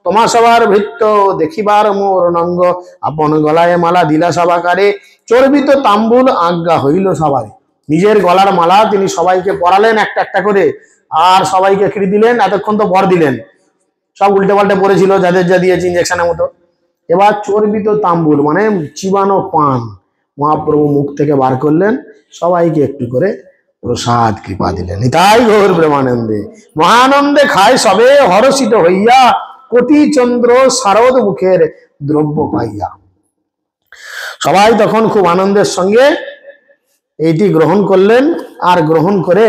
তোমা সবার ভৃত্য দেখিবার মোর নঙ্গ। আপন গলায় মালা দিলা সবাকারে, চর্বিত তাম্বুল আজ্ঞা হইল সবাই। নিজের গলার মালা তিনি সবাইকে পরালেন একটা একটা করে, আর সবাইকে খিড়ি দিলেন। এতক্ষণ তো বর দিলেন, সব উল্টে পাল্টে পড়েছিল যাদের যা দিয়েছে ইঞ্জেকশনের মতো। এবার চর্বিত তাম্বুল মানে চিবানো পান মহাপ্রভু মুখ থেকে বার করলেন, সবাইকে একটু করে প্রসাদ কৃপা দিলেন। নিতাই গৌর প্রেমানন্দে, মহানন্দে খায় সবে হরষিত হইয়া, কোটি চন্দ্র শারদ মুখের দ্রব্য পাইয়া। সবাই তখন খুব আনন্দের সঙ্গে এইটি গ্রহণ করলেন, আর গ্রহণ করে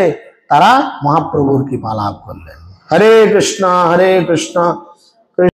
তারা মহাপ্রভুর কৃপা লাভ করলেন। হরে কৃষ্ণ